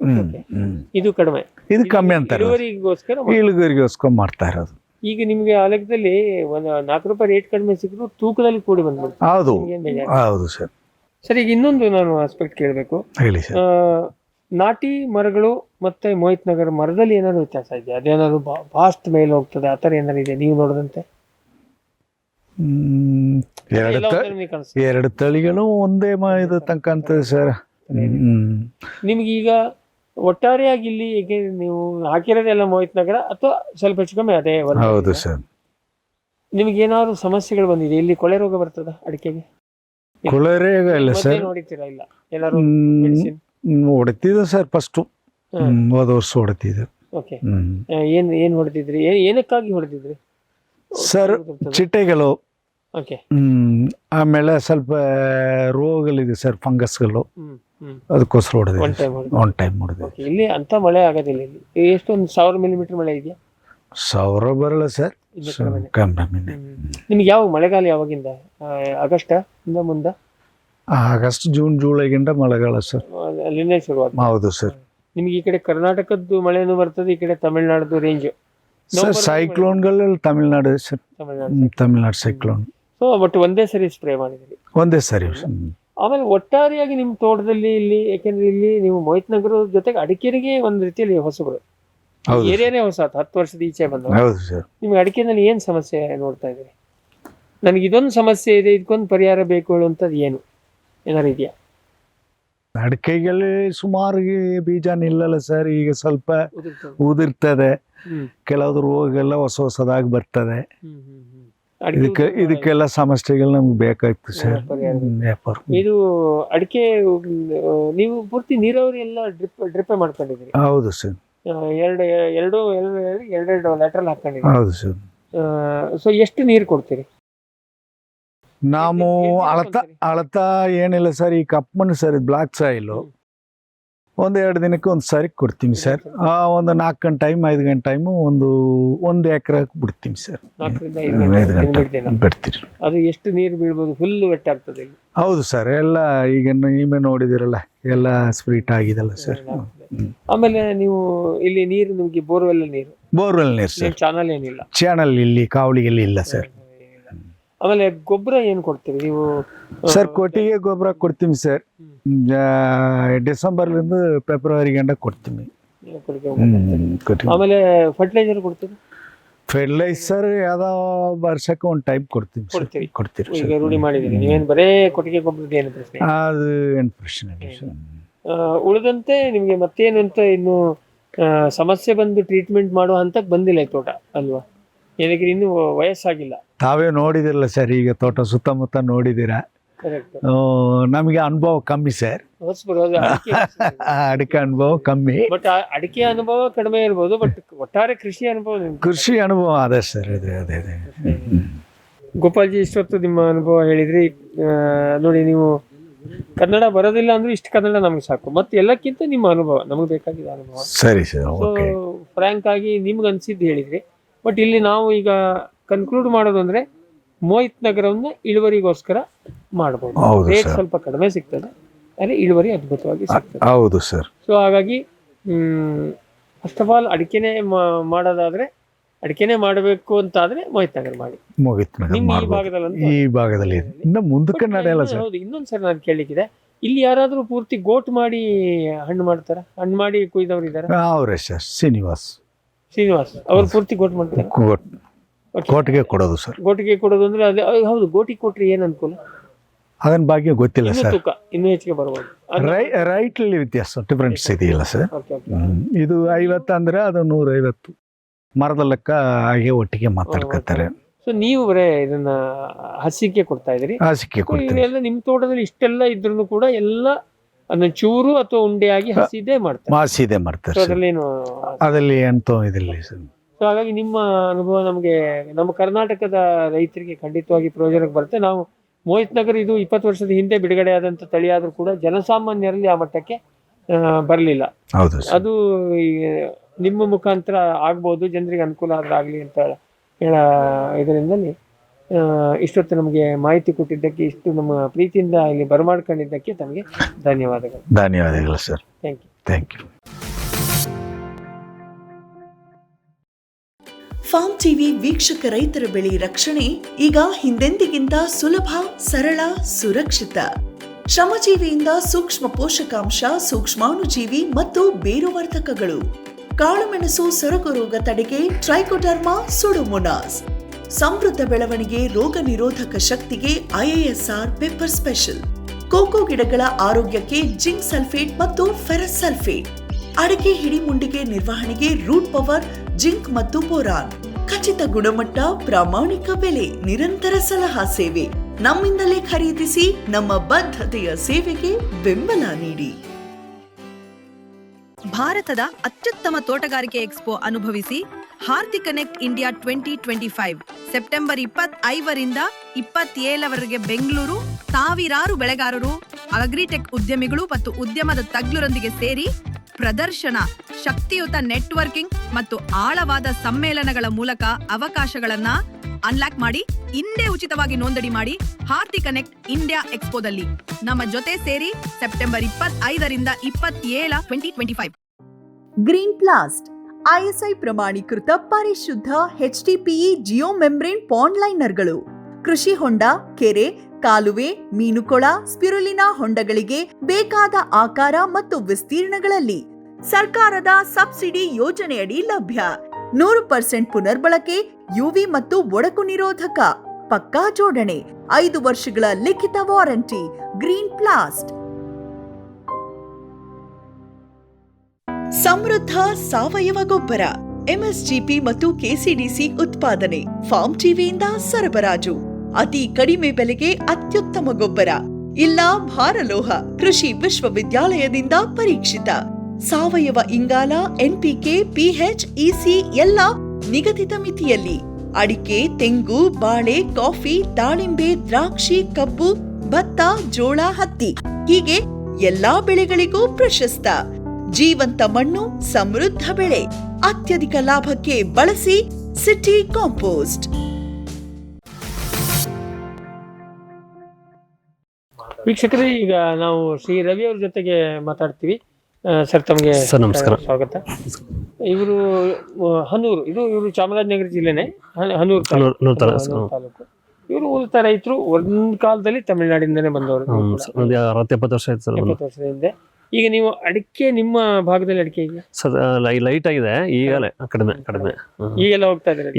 ಇದು ಕಡಿಮೆ, ಇದು ಕಮ್ಮಿ ಅಂತಾರೆ. ಇಳುವರಿಗೋಸ್ಕರ ಮಾಡ್ತಾ ಇರೋದು. ಈಗ ನಿಮ್ಗೆ ಆ ಲೆಕ್ಕದಲ್ಲಿ ಒಂದು 4 ರೂಪಾಯಿ ರೇಟ್ ಕಡಿಮೆ ಸಿಕ್ಕರು ತೂಕದಲ್ಲಿ ಕೂಡಿ ಬಂದ್ಬಿಡ್ತು. ಹೌದು ಹೌದು ಸರ್. ಸರ್, ಈಗ ಇನ್ನೊಂದು ನಾನು ಆಸ್ಪೆಕ್ಟ್ ಕೇಳಬೇಕು. ಹೇಳಿ ಸರ್. ನಾಟಿ ಮರಗಳು ಮತ್ತೆ ಮೋಹಿತ್ ನಗರ ಮರದಲ್ಲಿ ಏನಾದ್ರು ವ್ಯತ್ಯಾಸ ಇದೆ? ಅದೇನಾದ್ರು ಫಾಸ್ಟ್ ಮೇಲೆ ಹೋಗ್ತದೆ, ಆತರ ಏನಾದ್ರು ಇದೆ ನೀವು ನೋಡಿದಂತೆ? ಎರಡು ತಳಿಗಳು ಒಂದೇ ಇದು ತನಕ ಅಂತದೆ ಸರ್. ನಿಮ್ಗೀಗ ಒಟ್ಟಾರೆಯಾಗಿ ಇಲ್ಲಿ ಈಗ ನೀವು ಹಾಕಿರೋದೆಲ್ಲ ಮೋಹಿತ್ ನಗರ ಅಥವಾ ಸ್ವಲ್ಪ ಹೆಚ್ಚು ಕಮ್ಮಿ ಅದೇ? ಹೌದು ಸರ್. ನಿಮ್ಗೆ ಏನಾದ್ರು ಸಮಸ್ಯೆಗಳು ಬಂದಿದೆ ಇಲ್ಲಿ? ಕೊಳೆ ರೋಗ ಬರ್ತದ ಅಡಿಕೆಗೆ? ಕೊಳೆ ರೋಗ ಇಲ್ಲ ಸರ್. ನೋಡಿತೀರಾ? ಇಲ್ಲ ಏನಾದ್ರು ಹೊಡಿತಿದ್ದೆ ಸರ್ ಫಸ್ಟು, ಹೋದ ವರ್ಷ ಹೊಡಿತಿದ್ದೆ. ಓಕೆ. ಏನ್ ಹೊಡೆದಿದ್ರಿ? ಏನಕ್ಕಾಗಿ ಹೊಡೆದಿದ್ರಿ ಸರ್ ಚಿಟ್ಟೆಗಳು, ಓಕೆ. ಆಮೇಲೆ ಸ್ವಲ್ಪ ರೋಗಗಳಿದೆ ಸರ್, ಫಂಗಸ್ಗಳು, ಅದಕ್ಕೋಸ್ಕರ ಹೊಡೆದಿದೆ. ಒನ್ ಟೈಮ್ ಹೊಡೆದಿದೆ. ಇಲ್ಲಿ ಅಂತ ಮಳೆ ಆಗೋದಿಲ್ಲ. ಇಲ್ಲಿ ಎಷ್ಟೊಂದು 1000 ಮಿಲಿಮೀಟರ್ ಮಳೆ ಇದೆಯಾ? 1000 ಬರಲ್ಲ ಸರ್, ಕಮ್ಮಿ. ನಿಮ್ಗೆ ಯಾವ ಮಳೆಗಾಲ ಯಾವಾಗಿಂದ? ಆಗಸ್ಟ್ ಇಂದ ಮುಂದೆ? ಆಗಸ್ಟ್, ಜೂನ್, ಜುಲೈಗಿಂದ ಮಳೆಗಾಲ ಸರ್. ಅಲ್ಲಿಂದ ಶುರುವಾದ? ಹೌದು ಸರ್. ನಿಮ್ಗೆ ಈ ಕಡೆ ಕರ್ನಾಟಕದ್ದು ಮಳೆನೂ ಬರ್ತದೆ, ಈ ಕಡೆ ತಮಿಳ್ನಾಡು ರೇಂಜ್ ಸರ್. ಸೈಕ್ಲೋನ್ಗಳಲ್ಲಿ Tamil Nadu sir, Tamil Nadu cyclone. So but ಒಂದೇ ಸರಿ ಸ್ಪ್ರೇ ಮಾಡಿದ್ರಿ? ಒಂದೇ ಸರಿ. ಆಮೇಲೆ ಒಟ್ಟಾರೆಯಾಗಿ ನಿಮ್ಮ ತೋಟದಲ್ಲಿ ಇಲ್ಲಿ, ಯಾಕೆಂದ್ರೆ ಇಲ್ಲಿ ನೀವು ಮೋಹಿತ್ ನಗರ ಜೊತೆಗೆ ಅಡಿಕೆಗೆ ಒಂದು ರೀತಿಯಲ್ಲಿ ಹೊಸಬರು, ಏರಿಯಾನೇ ಹೊಸ, 10 ವರ್ಷದ ಈಚೆ ಬಂದ. ನಿಮ್ಗೆ ಅಡಿಕೆನಲ್ಲಿ ಏನ್ ಸಮಸ್ಯೆ ನೋಡ್ತಾ ಇದ್ದೀರಿ? ನನಗೆ ಇದೊಂದು ಸಮಸ್ಯೆ ಇದೆ, ಇದಕ್ಕೊಂದು ಪರಿಹಾರ ಬೇಕು ಹೇಳುವಂಥದ್ದು ಏನಾರು ಇದೆಯಾ? ಅಡಿಕೆಗಳಲ್ಲಿ ಸುಮಾರು ಬೀಜ ನಿಲ್ಲಲ್ಲ ಸರ್, ಈಗ ಸ್ವಲ್ಪ ಉದಿರ್ತದೆ, ಕೆಲವ್ರು ರೋಗೆಲ್ಲ ಹೊಸದಾಗಿ ಬರ್ತದೆ. ಇದಕ್ಕೆಲ್ಲ ಸಮಸ್ಯೆಗಳು ನಮ್ಗೆ ಬೇಕಾಗ್ತದೆ ಸರ್. ಇದು ಅಡಿಕೆ ನೀವು ಪೂರ್ತಿ ನೀರಾವರಿ ಎಲ್ಲ ಡ್ರಿಪ್ ಮಾಡ್ಕೊಂಡಿದ್ದೀರಿ? ಹೌದು ಸರ್. ಎರಡು ಲ್ಯಾಟ್ರಲ್ ಹಾಕೊಂಡಿದ್ದೀರಿ? ಹೌದು ಸರ್. ಸೊ ಎಷ್ಟು ನೀರು ಕೊಡ್ತೀರಿ? ನಾವು ಅಳತಾ ಏನಿಲ್ಲ ಸರ್, ಈ ಕಪ್ಪು ಮಣ್ಣು ಸರ್, ಬ್ಲಾಕ್ ಸಾಯಿಲು 1-2 ದಿನಕ್ಕೆ ಒಂದು ಸಾರಿ ಕೊಡ್ತೀವಿ ಸರ್. ಒಂದು 4 ಗಂಟೆ ಟೈಮ್, 5 ಗಂಟೆ ಟೈಮು ಒಂದು ಎಕರೆ ಬಿಡ್ತೀವಿ ಸರ್. 5 ಗಂಟೆ ಬಿಡ್ತೀರಿ. ಅದು ಎಷ್ಟು ನೀರು ಬೀಳ್ಬೋದು? ಫುಲ್ ವೆಟ್ ಆಗ್ತದೆ? ಹೌದು ಸರ್. ಎಲ್ಲ ಈಗ ನೀವೇ ನೋಡಿದಿರಲ್ಲ, ಎಲ್ಲ ಸ್ಪ್ರೀಟ್ ಆಗಿದೆಲ್ಲ ಸರ್. ಆಮೇಲೆ ನೀವು ಇಲ್ಲಿ ನೀರು, ನಿಮ್ಗೆ ಬೋರ್ವೆಲ್ ನೀರು ಸರ್. ಚಾನಲ್ ಏನಿಲ್ಲ? ಚಾನಲ್ ಇಲ್ಲಿ ಕಾವಳಿಗೆಲ್ಲ ಇಲ್ಲ ಸರ್. ಆಮೇಲೆ ಗೊಬ್ಬರ ಏನು ಕೊಡ್ತೀರಿ ನೀವು? ಸರ್ ಕೊಟ್ಟಿಗೆ ಗೊಬ್ಬರ ಕೊಡ್ತೀವಿ ಸರ್, ಡಿಸೆಂಬರ್ಲಿಂದ ಫೆಬ್ರವರಿ ಗಂಟ ಕೊಡ್ತೀವಿ. ಆಮೇಲೆ ಫರ್ಟಿಲೈಸರ್ ಕೊಡ್ತೀವಿ? ಫರ್ಟಿಲೈಸರ್ ಯಾವ್ದೋ ವರ್ಷಕ್ಕೆ ಒಂದು ಟೈಮ್ ಕೊಡ್ತೀವಿ. ಈಗ ರೂಢಿ ಮಾಡಿದ್ದೀರಿ ನೀವೇನು? ಬರೇ ಕೊಟ್ಟಿಗೆ ಗೊಬ್ಬರದ ಏನು ಪ್ರಶ್ನೆ? ಅದು ಏನು ಪ್ರಶ್ನೆ ಇಲ್ಲ. ಉಳಿದಂತೆ ನಿಮ್ಗೆ ಮತ್ತೇನು ಅಂತ ಇನ್ನು ಸಮಸ್ಯೆ ಬಂದು ಟ್ರೀಟ್ಮೆಂಟ್ ಮಾಡೋ ಹಂತಕ್ಕೆ ಬಂದಿಲ್ಲ ಈ ತೋಟ ಅಲ್ವಾ? ಏನಕ್ಕೆ ಇನ್ನೂ ವಯಸ್ಸಾಗಿಲ್ಲ. ತಾವೇ ನೋಡಿದಿರಲ್ಲ ಸರ್, ಈಗ ತೋಟ ಸುತ್ತಮುತ್ತ ನೋಡಿದ್ದೀರಾ. ನಮಗೆ ಅನುಭವ ಕಮ್ಮಿ ಸರ್, ಅಡಿಕೆ ಅನುಭವ ಕಮ್ಮಿ. ಬಟ್ ಅಡಿಕೆ ಅನುಭವ ಕಡಿಮೆ ಇರ್ಬೋದು, ಬಟ್ ಒಟ್ಟಾರೆ ಕೃಷಿ ಅನುಭವ ಅದೇ ಸರ್. ಅದೇ ಗೋಪಾಲ್ಜಿ, ಇಷ್ಟೊತ್ತು ನಿಮ್ಮ ಅನುಭವ ಹೇಳಿದ್ರಿ. ನೋಡಿ, ನೀವು ಕನ್ನಡ ಬರೋದಿಲ್ಲ ಅಂದ್ರೆ ಇಷ್ಟು ಕನ್ನಡ ನಮ್ಗೆ ಸಾಕು, ಮತ್ತೆ ಎಲ್ಲಕ್ಕಿಂತ ನಿಮ್ಮ ಅನುಭವ ನಮಗೆ ಬೇಕಾಗಿದ್ದ ಅನುಭವ. ಸರಿ ಸರ್. ಫ್ರಾಂಕ್ ಆಗಿ ನಿಮ್ಗೆ ಅನ್ಸಿದ್ದು ಹೇಳಿದ್ರಿ. ಬಟ್ ಇಲ್ಲಿ ನಾವು ಈಗ ಕನ್ಕ್ಲೂಡ್ ಮಾಡೋದು ಅಂದ್ರೆ ಮೋಹಿತ್ ನಗರವನ್ನ ಇಳುವರಿಗೋಸ್ಕರ ಮಾಡಬಹುದು. ರೇಟ್ ಸ್ವಲ್ಪ ಕಡಿಮೆ ಸಿಗ್ತದೆ, ಅಲ್ಲಿ ಇಳುವರಿ ಅದ್ಭುತವಾಗಿ ಸಿಗ್ತದೆ. ಹೌದು ಸರ್. ಸೊ ಹಾಗಾಗಿ ಫಸ್ಟ್ ಆಫ್ ಆಲ್ ಅಡಿಕೆನೆ ಮಾಡೋದಾದ್ರೆ, ಅಡಿಕೆನೆ ಮಾಡಬೇಕು ಅಂತ ಆದ್ರೆ ಮೋಹಿತ್ ನಗರ ಮಾಡಿ. ಈ ಭಾಗದಲ್ಲಿ ಮುಂದಕ್ಕೆ ನಡೆಯಲ್ಲ ಸರ್. ಹೌದು. ಇನ್ನೊಂದ್ಸರಿ ನಾನು ಕೇಳಲಿಕ್ಕಿದೆ, ಇಲ್ಲಿ ಯಾರಾದ್ರೂ ಪೂರ್ತಿ ಗೋಟ್ ಮಾಡಿ ಹಣ್ಣು ಮಾಡ್ತಾರ? ಹಣ್ಣು ಮಾಡಿ ಕುಯ್ದವ್ರು ಇದಾರೆ? ಅವರೇ ಸರ್, ಶ್ರೀನಿವಾಸ್ ಅವ್ರು ಪೂರ್ತಿ ಗೋಟ್ ಮಾಡ್ತಾರೆ. ಗೋಟಿಗೆ ಕೊಡೋದು ಸರ್. ಗೋಟಿಗೆ ಕೊಡೋದು ಅಂದ್ರೆ ಅದೇ. ಹೌದು, ಗೋಟಿಗೆ ಕೊಟ್ರೆ ಏನ್ ಅನುಕೂಲ? ಅದನ್ನ ಬಗ್ಗೆ ಗೊತ್ತಿಲ್ಲ ಸರ್. ತೂಕ ಇನ್ನೂ ಹೆಚ್ಚಿಗೆ ಬರ್ಬೋದು. ರೈಟ್ ಅಲ್ಲಿ ವ್ಯತ್ಯಾಸ, ಡಿಫರೆನ್ಸ್ ಇದೆಯಲ್ಲ ಸರ್. ಇದು 50 ಅಂದ್ರೆ ಅದು 150 ಮರದ ಲೆಕ್ಕ ಹಾಗೆ ಒಟ್ಟಿಗೆ ಮಾತಾಡ್ಕೊತಾರೆ. ಸೊ ನೀವು ಬರೇ ಇದನ್ನ ಹಸಿಗೆ ಕೊಡ್ತಾ ಇದ್ರಿ? ಹಸಿಗೆ ಕೊಡ್ತೀವಿ. ಇದೆಲ್ಲ ನಿಮ್ ತೋಟದಲ್ಲಿ ಇಷ್ಟೆಲ್ಲ ಇದ್ರೂ ಕೂಡ ಎಲ್ಲ ಅದನ್ನ ಚೂರು ಅಥವಾ ಉಂಡೆಯಾಗಿ ಹಸಿದೇ ಮಾಡ್ತಾರೆ. ಅದರಲ್ಲಿ ಎಂತ ಇದಿಲ್ಲ ಸರ್. ಸೊ ಹಾಗಾಗಿ ನಿಮ್ಮ ಅನುಭವ ನಮಗೆ, ನಮ್ಮ ಕರ್ನಾಟಕದ ರೈತರಿಗೆ ಖಂಡಿತವಾಗಿ ಪ್ರಯೋಜನಕ್ಕೆ ಬರುತ್ತೆ. ನಾವು ಮೋಹಿತ್ ನಗರ ಇದು 20 ವರ್ಷದ ಹಿಂದೆ ಬಿಡುಗಡೆ ಆದಂತ ತಳಿ ಆದ್ರೂ ಕೂಡ ಜನಸಾಮಾನ್ಯರಲ್ಲಿ ಆ ಮಟ್ಟಕ್ಕೆ ಬರಲಿಲ್ಲ. ಅದು ನಿಮ್ಮ ಮುಖಾಂತರ ಆಗ್ಬೋದು, ಜನರಿಗೆ ಅನುಕೂಲ ಆದ್ರೆ ಆಗ್ಲಿ ಅಂತ ಇದರಿಂದಲೇ ಇಷ್ಟೊತ್ತು ನಮಗೆ ಮಾಹಿತಿ ಕೊಟ್ಟಿದ್ದಕ್ಕೆ, ಇಷ್ಟು ನಮ್ಮ ಪ್ರೀತಿಯಿಂದ ಇಲ್ಲಿ ಬರಮಾಡ್ಕೊಂಡಿದ್ದಕ್ಕೆ ತಮಗೆ ಧನ್ಯವಾದಗಳು. ಧನ್ಯವಾದಗಳು sir. Thank you. Farm TV ವೀಕ್ಷಕ ರೈತರ ಬೆಳೆ ರಕ್ಷಣೆ ಈಗ ಹಿಂದೆಂದಿಗಿಂತ ಸುಲಭ, ಸರಳ, ಸುರಕ್ಷಿತ. ಶ್ರಮಜೀವಿಯಿಂದ ಸೂಕ್ಷ್ಮ ಪೋಷಕಾಂಶ, ಸೂಕ್ಷ್ಮಾಣುಜೀವಿ ಮತ್ತು ಬೇರುವರ್ಧಕಗಳು. ಕಾಳುಮೆಣಸು ಸೊರಗು ರೋಗ ತಡೆಗೆ ಟ್ರೈಕೋಡರ್ಮಾ ಸುಡೋಮೋನಾಸ್. ಸಮೃದ್ಧ ಬೆಳವಣಿಗೆ, ರೋಗ ನಿರೋಧಕ ಶಕ್ತಿಗೆ IISR ಪೆಪ್ಪರ್ ಸ್ಪೆಷಲ್. ಕೋಕೋ ಗಿಡಗಳ ಆರೋಗ್ಯಕ್ಕೆ ಜಿಂಕ್ ಸಲ್ಫೇಟ್ ಮತ್ತು ಫೆರಸ್ ಸಲ್ಫೇಟ್. ಅಡಿಕೆ ಹಿಡಿಮುಂಡಿಗೆ ನಿರ್ವಹಣೆಗೆ ರೂಟ್ ಪವರ್, ಜಿಂಕ್ ಮತ್ತು ಬೋರಾನ್. ಖಚಿತ ಗುಣಮಟ್ಟ, ಪ್ರಾಮಾಣಿಕ ಬೆಲೆ, ನಿರಂತರ ಸಲಹಾ ಸೇವೆ. ನಮ್ಮಿಂದಲೇ ಖರೀದಿಸಿ, ನಮ್ಮ ಬದ್ಧತೆಯ ಸೇವೆಗೆ ಬೆಂಬಲ ನೀಡಿ. ಭಾರತದ ಅತ್ಯುತ್ತಮ ತೋಟಗಾರಿಕೆ ಎಕ್ಸ್ಪೋ ಅನುಭವಿಸಿ ಹಾರ್ತಿ ಕನೆಕ್ಟ್ ಇಂಡಿಯಾ 2025 ಸೆಪ್ಟೆಂಬರ್ 25ರಿಂದ 27ವರೆಗೆ ಬೆಂಗಳೂರು. ಸಾವಿರಾರು ಬೆಳೆಗಾರರು, ಅಗ್ರಿಟೆಕ್ ಉದ್ಯಮಿಗಳು ಮತ್ತು ಉದ್ಯಮದ ತಜ್ಞರೊಂದಿಗೆ ಸೇರಿ ಪ್ರದರ್ಶನ, ಶಕ್ತಿಯುತ ನೆಟ್ವರ್ಕಿಂಗ್ ಮತ್ತು ಆಳವಾದ ಸಮ್ಮೇಳನಗಳ ಮೂಲಕ ಅವಕಾಶಗಳನ್ನ ಅನ್ಲಾಕ್ ಮಾಡಿ ಇಂದೇ ಉಚಿತವಾಗಿ ನೋಂದಣಿ ಮಾಡಿ ಹಾರ್ತಿ ಕನೆಕ್ಟ್ ಇಂಡಿಯಾ ಎಕ್ಸ್ಪೋದಲ್ಲಿ ನಮ್ಮ ಜೊತೆ ಸೇರಿ ಸೆಪ್ಟೆಂಬರ್ 25ರಿಂದ 27 2025. ಗ್ರೀನ್ ಪ್ಲಾಸ್ಟ್ ISI ಪ್ರಮಾಣೀಕೃತ ಪರಿಶುದ್ಧ HDPE ಜಿಯೋ ಮೆಂಬ್ರೇನ್ ಪಾಂಡ್ ಲೈನರ್ಗಳು ಕೃಷಿ ಹೊಂಡ, ಕೆರೆ, ಕಾಲುವೆ, ಮೀನುಕೊಳ, ಸ್ಪಿರುಲಿನಾ ಹೊಂಡಗಳಿಗೆ ಬೇಕಾದ ಆಕಾರ ಮತ್ತು ವಿಸ್ತೀರ್ಣಗಳಲ್ಲಿ ಸರ್ಕಾರದ ಸಬ್ಸಿಡಿ ಯೋಜನೆಯಡಿ ಲಭ್ಯ. 100% ಪುನರ್ಬಳಕೆ, UV ಮತ್ತು ಒಡಕು ನಿರೋಧಕ, ಪಕ್ಕಾ ಜೋಡಣೆ, 5 ವರ್ಷಗಳ ಲಿಖಿತ ವಾರಂಟಿ. ಗ್ರೀನ್ ಪ್ಲಾಸ್ಟ್. ಸಮೃದ್ಧ ಸಾವಯವ ಗೊಬ್ಬರ, MSGP ಮತ್ತು KCDC ಉತ್ಪಾದನೆ, ಫಾರ್ಮ್ ಟಿವಿಯಿಂದ ಸರಬರಾಜು. ಅತಿ ಕಡಿಮೆ ಬೆಲೆಗೆ ಅತ್ಯುತ್ತಮ ಗೊಬ್ಬರ. ಇಲ್ಲ ಭಾರಲೋಹ, ಕೃಷಿ ವಿಶ್ವವಿದ್ಯಾಲಯದಿಂದ ಪರೀಕ್ಷಿತ. ಸಾವಯವ ಇಂಗಾಲ, NPK, PH, EC ಎಲ್ಲ ನಿಗದಿತ ಮಿತಿಯಲ್ಲಿ. ಅಡಿಕೆ, ತೆಂಗು, ಬಾಳೆ, ಕಾಫಿ, ದಾಳಿಂಬೆ, ದ್ರಾಕ್ಷಿ, ಕಬ್ಬು, ಭತ್ತ, ಜೋಳ, ಹತ್ತಿ ಹೀಗೆ ಎಲ್ಲಾ ಬೆಳೆಗಳಿಗೂ ಪ್ರಶಸ್ತ. ಜೀವಂತ ಮಣ್ಣು, ಸಮೃದ್ಧ ಬೆಳೆ, ಅತ್ಯಧಿಕ ಲಾಭಕ್ಕೆ ಬಳಸಿ ಸಿಟಿ ಕಾಂಪೋಸ್ಟ್. ವೀಕ್ಷಕರೇ, ಈಗ ನಾವು ಶ್ರೀ ರವಿ ಅವ್ರ ಜೊತೆಗೆ ಮಾತಾಡ್ತೀವಿ. ಸರ್, ತಮಗೆ ನಮಸ್ಕಾರ, ಸ್ವಾಗತ. ಇವರು ಹನೂರು, ಇವರು ಚಾಮರಾಜನಗರ ಜಿಲ್ಲೆನೆ, ಹನೂರು ತಾಲೂಕು. ಇವರು ಮೂಲತಃ ರೈತರು, ಒಂದ್ ಕಾಲದಲ್ಲಿ ತಮಿಳುನಾಡಿಂದನೇ ಬಂದವರು. 60-70 ವರ್ಷ ಆಯ್ತು ಸರ್. 70 ವರ್ಷದ ಹಿಂದೆ. ಈಗ ನೀವು ಅಡಿಕೆ, ನಿಮ್ಮ ಭಾಗದಲ್ಲಿ ಅಡಿಕೆ ಈಗ ಲೈಟ್ ಆಗಿದೆ, ಈಗಲೇ ಕಡಿಮೆ. ಈಗೆಲ್ಲ ಹೋಗ್ತಾ ಇದ್ದಾರೆ,